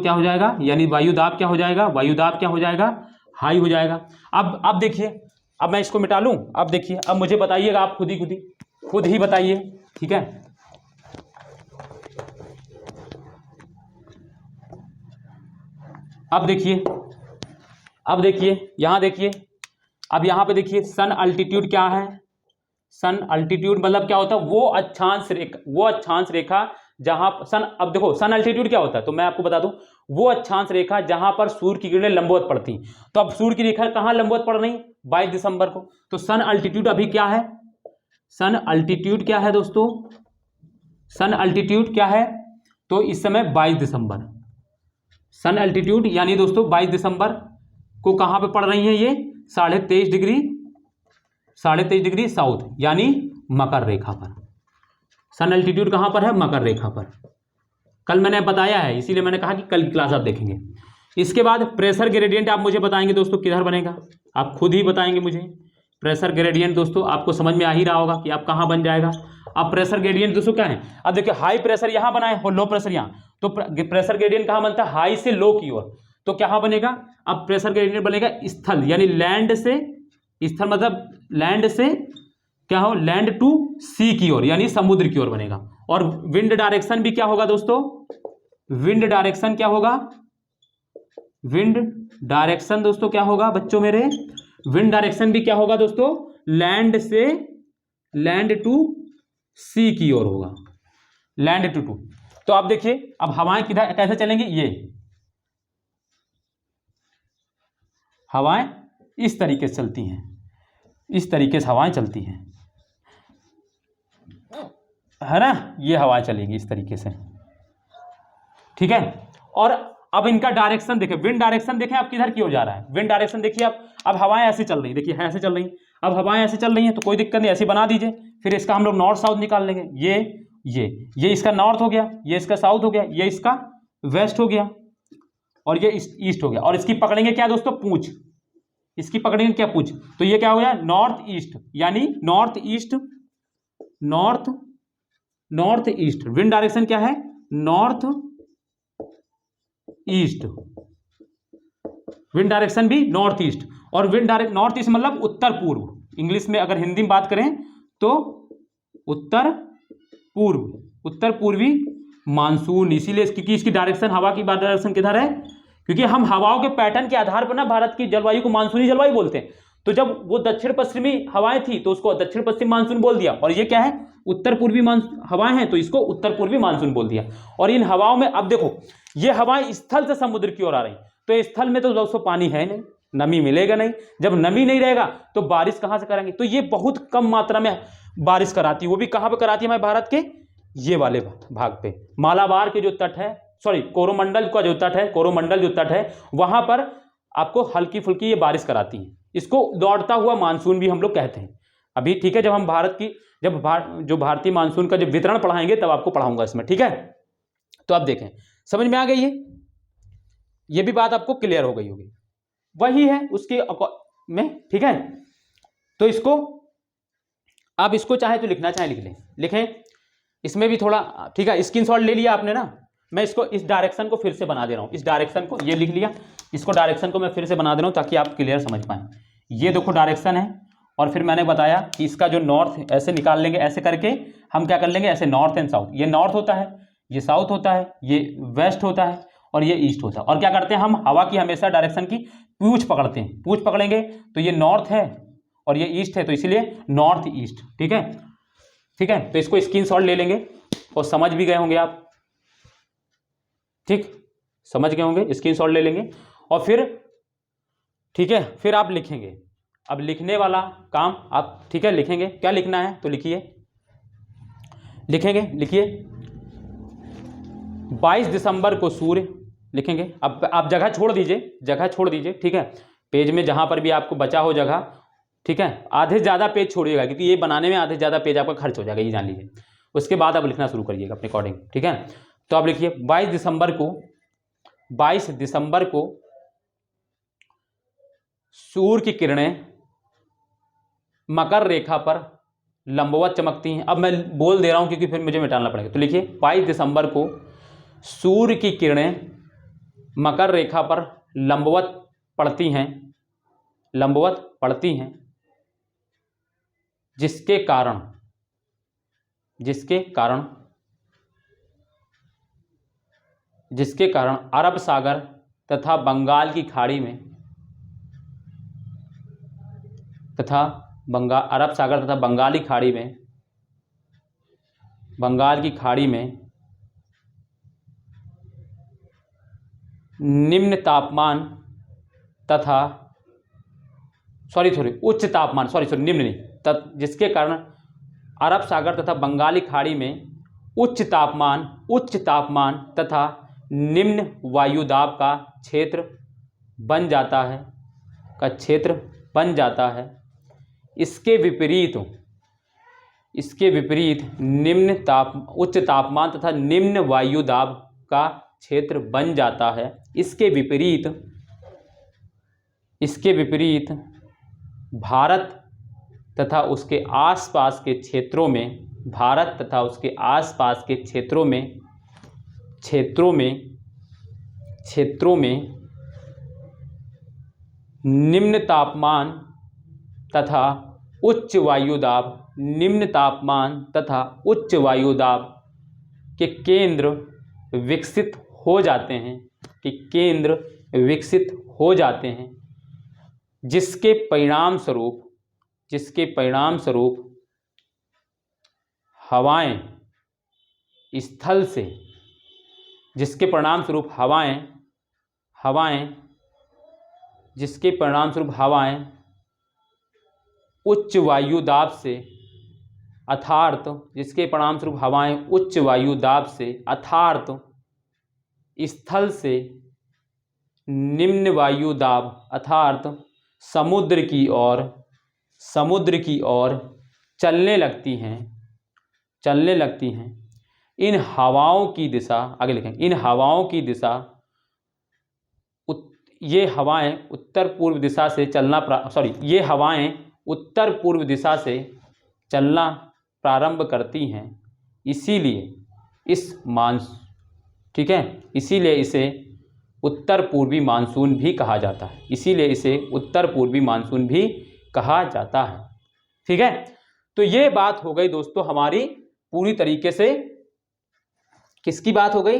क्या हो जाएगा, यानी वायुदाब क्या हो जाएगा, हाई हो जाएगा। अब देखिए, अब मैं इसको मिटा लूं, अब देखिए, अब मुझे बताइएगा, आप खुद ही बताइए, ठीक है। अब देखिए यहां देखिए, अब यहां पे देखिए, सन अल्टीट्यूड क्या है, सन अल्टीट्यूड मतलब क्या होता है, वो अक्षांश रेखा जहां सन, अब देखो सन अल्टीट्यूड क्या होता है, तो मैं आपको बता दूं, वो अक्षांश रेखा जहां पर सूर्य की किरणें लंबवत पड़ती। तो अब सूर्य की रेखा कहां लंबवत पड़ रही, 22 दिसंबर को। तो सन अल्टीट्यूड अभी क्या है, सन अल्टीट्यूड क्या है दोस्तों, सन अल्टीट्यूड क्या है, तो इस समय 22 दिसंबर, सन अल्टीट्यूड यानी दोस्तों 22 दिसंबर को कहां पे पड़ रही है, ये 23.5 डिग्री साउथ, यानी मकर रेखा पर। सन अल्टीट्यूड कहां पर है, मकर रेखा पर। कल मैंने बताया है, इसीलिए मैंने कहा कि कल की क्लास आप देखेंगे। इसके बाद प्रेशर ग्रेडियंट आप मुझे बताएंगे दोस्तों किधर बनेगा, आप खुद ही बताएंगे मुझे। प्रेशर ग्रेडियंट दोस्तों आपको समझ में आ ही रहा होगा कि आप कहां बन जाएगा। अब प्रेशर ग्रेडियंट दोस्तों क्या है, अब देखिए हाई प्रेशर यहां बना है और लो प्रेशर यहां, तो प्रेशर ग्रेडियंट कहां बनता है, हाई से लो की ओर। तो क्या बनेगा, अब प्रेशर ग्रेडियंट बनेगा स्थल, यानी लैंड से, स्थल मतलब लैंड से क्या हो, लैंड टू सी की ओर, यानी समुद्र की ओर बनेगा। और विंड डायरेक्शन भी क्या होगा दोस्तों, विंड डायरेक्शन क्या होगा, विंड डायरेक्शन दोस्तों क्या होगा बच्चों मेरे, विंड डायरेक्शन भी क्या होगा दोस्तों, लैंड से, लैंड टू सी की ओर होगा, लैंड टू। तो आप देखिए, अब हवाएं किधर कैसे चलेंगी, ये हवाएं इस तरीके से चलती हैं, इस तरीके से हवाएं चलती हैं, है ना, ये हवाएं चलेगी इस तरीके से, ठीक है। और अब इनका डायरेक्शन देखें, विंड डायरेक्शन देखें आप किधर की ओर जा रहा है, विंड डायरेक्शन देखिए आप, अब हवाएं ऐसे चल रही, देखिए ऐसे चल रही, अब हवाएं ऐसे चल रही हैं तो कोई दिक्कत नहीं, ऐसे बना दीजिए। फिर इसका हम लोग नॉर्थ साउथ निकाल लेंगे, ये इसका नॉर्थ हो गया, ये इसका साउथ हो गया, ये इसका वेस्ट हो गया, और ये ईस्ट हो गया। और इसकी पकड़ेंगे क्या दोस्तों, पूंछ, इसकी पकड़ेंगे क्या, पूंछ। तो ये क्या हो गया, नॉर्थ ईस्ट, यानी north east, north east. Wind direction क्या है, नॉर्थ ईस्ट, विंड डायरेक्शन भी नॉर्थ ईस्ट। और विंड डायरेक्ट नॉर्थ ईस्ट मतलब उत्तर पूर्व, इंग्लिश में अगर हिंदी में बात करें तो उत्तर पूर्व, उत्तर पूर्वी मानसून। इसीलिए क्योंकि इसकी डायरेक्शन, हवा की डायरेक्शन किधर है, क्योंकि हम हवाओं के पैटर्न के आधार पर ना भारत की जलवायु को मानसूनी जलवायु बोलते हैं। तो जब वो दक्षिण पश्चिमी हवाएं थी तो उसको दक्षिण पश्चिम मानसून बोल दिया, और ये क्या है, उत्तर पूर्वी हवाएं हैं तो इसको उत्तर पूर्वी मानसून बोल दिया। और इन हवाओं में अब देखो, ये हवाएं स्थल से समुद्र की ओर आ रही, तो स्थल में तो दोस्तों पानी है नहीं, नमी मिलेगा नहीं, जब नमी नहीं रहेगा तो बारिश कहां से करेंगे। तो ये बहुत कम मात्रा में बारिश कराती है, वो भी कहां पे कराती है, हमारे भारत के ये वाले भाग पे, मालाबार के जो तट है, सॉरी कोरोमंडल का जो तट है, कोरोमंडल जो तट है वहां पर आपको हल्की फुल्की ये बारिश कराती है। इसको दौड़ता हुआ मानसून भी हम लोग कहते हैं अभी, ठीक है। जब हम भारत की जो भारतीय मानसून का जब वितरण पढ़ाएंगे तब आपको पढ़ाऊंगा इसमें, ठीक है। तो आप देखें, समझ में आ गई है, ये भी बात आपको क्लियर हो गई होगी, वही है उसके में, ठीक है। तो इसको आप इसको चाहे तो लिखना चाहे लिख लें, लिखें, इसमें भी थोड़ा, ठीक है। स्क्रीनशॉट ले लिया आपने ना, मैं इसको इस डायरेक्शन को फिर से बना दे रहा हूं, इस डायरेक्शन को ये लिख लिया, इसको डायरेक्शन को मैं फिर से बना दे रहा हूं ताकि आप क्लियर समझ पाएं। ये देखो डायरेक्शन है, और फिर मैंने बताया कि इसका जो नॉर्थ ऐसे निकाल लेंगे, ऐसे करके हम क्या कर लेंगे, ऐसे नॉर्थ एंड साउथ, ये नॉर्थ होता है, ये साउथ होता है, ये वेस्ट होता है, और ये ईस्ट होता है। और क्या करते हैं हम, हवा की हमेशा डायरेक्शन की पूंछ पकड़ते हैं, पूंछ पकड़ेंगे तो ये नॉर्थ है और ये ईस्ट है, तो इसीलिए नॉर्थ ईस्ट, ठीक है, ठीक है। तो इसको स्क्रीनशॉट ले लेंगे और समझ भी गए होंगे आप, ठीक, समझ गए होंगे, स्क्रीनशॉट ले लेंगे और फिर, ठीक है, फिर आप लिखेंगे। अब लिखने वाला काम आप, ठीक है, लिखेंगे, क्या लिखना है तो लिखिए, लिखेंगे, लिखिए 22 दिसंबर को सूर्य, लिखेंगे। अब आप जगह छोड़ दीजिए, जगह छोड़ दीजिए, ठीक है, पेज में जहां पर भी आपको बचा हो जगह, ठीक है, आधे ज़्यादा पेज छोड़िएगा क्योंकि ये बनाने में आधे ज़्यादा पेज आपका खर्च हो जाएगा, ये जान लीजिए। उसके बाद आप लिखना शुरू करिएगा अपने अकॉर्डिंग, ठीक है। तो आप लिखिए 22 दिसंबर को सूर्य की किरणें मकर रेखा पर लंबवत चमकती हैं। अब मैं बोल दे रहा हूं क्योंकि फिर मुझे मिटाना पड़ेगा, तो लिखिए 22 दिसंबर को सूर्य की किरणें मकर रेखा पर लंबवत पड़ती हैं, लंबवत पड़ती हैं, जिसके कारण अरब सागर तथा बंगाल की खाड़ी में अरब सागर तथा बंगाल की खाड़ी में निम्न तापमान तथा उच्च तापमान, निम्न नहीं, जिसके कारण अरब सागर तथा बंगाली खाड़ी में उच्च तापमान तथा निम्न वायुदाब का क्षेत्र बन जाता है। इसके विपरीत उच्च तापमान तथा निम्न वायुदाब का क्षेत्र बन जाता है। इसके विपरीत भारत तथा उसके आसपास के क्षेत्रों में निम्न तापमान तथा उच्च वायुदाब के केंद्र विकसित हो जाते हैं, जिसके परिणाम स्वरूप हवाएं जिसके परिणामस्वरूप हवाएं उच्च वायु दाब से अर्थात जिसके परिणामस्वरूप हवाएं उच्च वायु दाब से अर्थात स्थल से निम्न वायु दाब अर्थात समुद्र की ओर चलने लगती हैं। इन हवाओं की दिशा, आगे लिखें, इन हवाओं की दिशा, ये हवाएं उत्तर पूर्व दिशा से चलना प्रारंभ करती हैं। इसीलिए इसीलिए इसे उत्तर पूर्वी मानसून भी कहा जाता है। ठीक है, तो ये बात हो गई दोस्तों हमारी पूरी तरीके से, किसकी बात हो गई?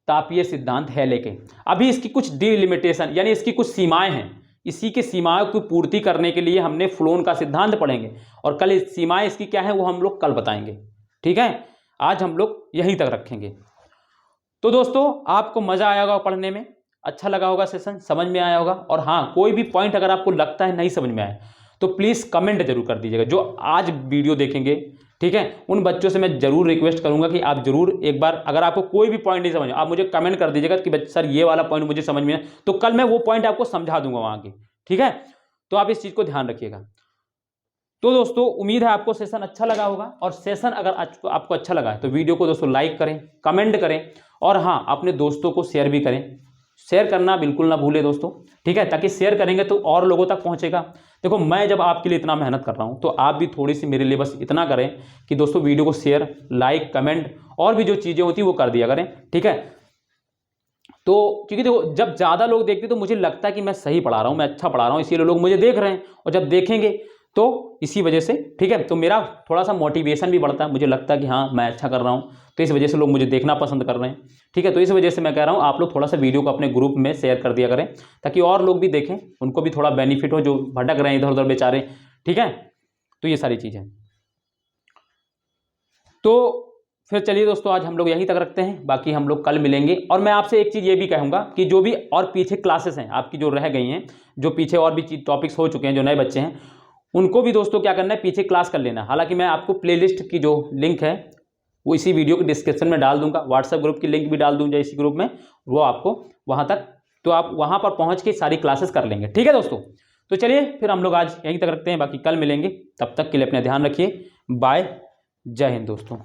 तापीय सिद्धांत है। लेकिन अभी इसकी कुछ डिलिमिटेशन यानी इसकी कुछ सीमाएं हैं। इसी की सीमाओं की पूर्ति करने के लिए हमने फ्लोन का सिद्धांत पढ़ेंगे और कल सीमाएं इसकी क्या है वो हम लोग कल बताएंगे। ठीक है, आज हम लोग यहीं तक रखेंगे। तो दोस्तों आपको मजा आया होगा पढ़ने में, अच्छा लगा होगा, सेशन समझ में आया होगा। और हाँ, कोई भी पॉइंट अगर आपको लगता है नहीं समझ में आया तो प्लीज़ कमेंट जरूर कर दीजिएगा। जो आज वीडियो देखेंगे, ठीक है, उन बच्चों से मैं जरूर रिक्वेस्ट करूंगा कि आप जरूर एक बार, अगर आपको कोई भी पॉइंट नहीं समझ, आप मुझे कमेंट कर दीजिएगा कि सर ये वाला पॉइंट मुझे समझ में है, तो कल मैं वो पॉइंट आपको समझा दूंगा वहां की। ठीक है, तो आप इस चीज को ध्यान रखिएगा। तो दोस्तों उम्मीद है आपको सेशन अच्छा लगा होगा, और सेशन अगर आपको अच्छा लगा है तो वीडियो को दोस्तों लाइक करें, कमेंट करें, और हाँ अपने दोस्तों को शेयर भी करें। शेयर करना बिल्कुल ना भूलें दोस्तों, ठीक है, ताकि शेयर करेंगे तो और लोगों तक पहुंचेगा। देखो मैं जब आपके लिए इतना मेहनत कर रहा हूं तो आप भी थोड़ी सी मेरे लिए बस इतना करें कि दोस्तों वीडियो को शेयर, लाइक, कमेंट और भी जो चीज़ें होती हैं वो कर दिया करें। ठीक है, तो क्योंकि देखो जब ज़्यादा लोग देखते तो मुझे लगता है कि मैं सही पढ़ा रहा हूँ, मैं अच्छा पढ़ा रहा हूँ, इसीलिए लोग मुझे देख रहे हैं, और जब देखेंगे तो इसी वजह से, ठीक है, तो मेरा थोड़ा सा मोटिवेशन भी बढ़ता है, मुझे लगता है कि हाँ मैं अच्छा कर रहा हूँ, तो इस वजह से लोग मुझे देखना पसंद कर रहे हैं। ठीक है, तो इस वजह से मैं कह रहा हूँ आप लोग थोड़ा सा वीडियो को अपने ग्रुप में शेयर कर दिया करें, ताकि और लोग भी देखें, उनको भी थोड़ा बेनिफिट हो, जो भटक रहे हैं इधर उधर बेचारे। ठीक है, तो ये सारी चीज़ें। तो फिर चलिए दोस्तों आज हम लोग यहीं तक रखते हैं, बाकी हम लोग कल मिलेंगे। और मैं आपसे एक चीज़ ये भी कहूँगा कि जो भी और पीछे क्लासेस हैं आपकी जो रह गई हैं, जो पीछे और भी टॉपिक्स हो चुके हैं, जो नए बच्चे हैं उनको भी दोस्तों क्या करना है, पीछे क्लास कर लेना। हालांकि मैं आपको प्लेलिस्ट की जो लिंक है वो इसी वीडियो के डिस्क्रिप्शन में डाल दूंगा, व्हाट्सएप ग्रुप की लिंक भी डाल दूंगा इसी ग्रुप में, वो आपको वहाँ तक, तो आप वहाँ पर पहुँच के सारी क्लासेस कर लेंगे। ठीक है दोस्तों, तो चलिए फिर हम लोग आज यहीं तक रखते हैं, बाकी कल मिलेंगे। तब तक के लिए अपना ध्यान रखिए। बाय, जय हिंद दोस्तों।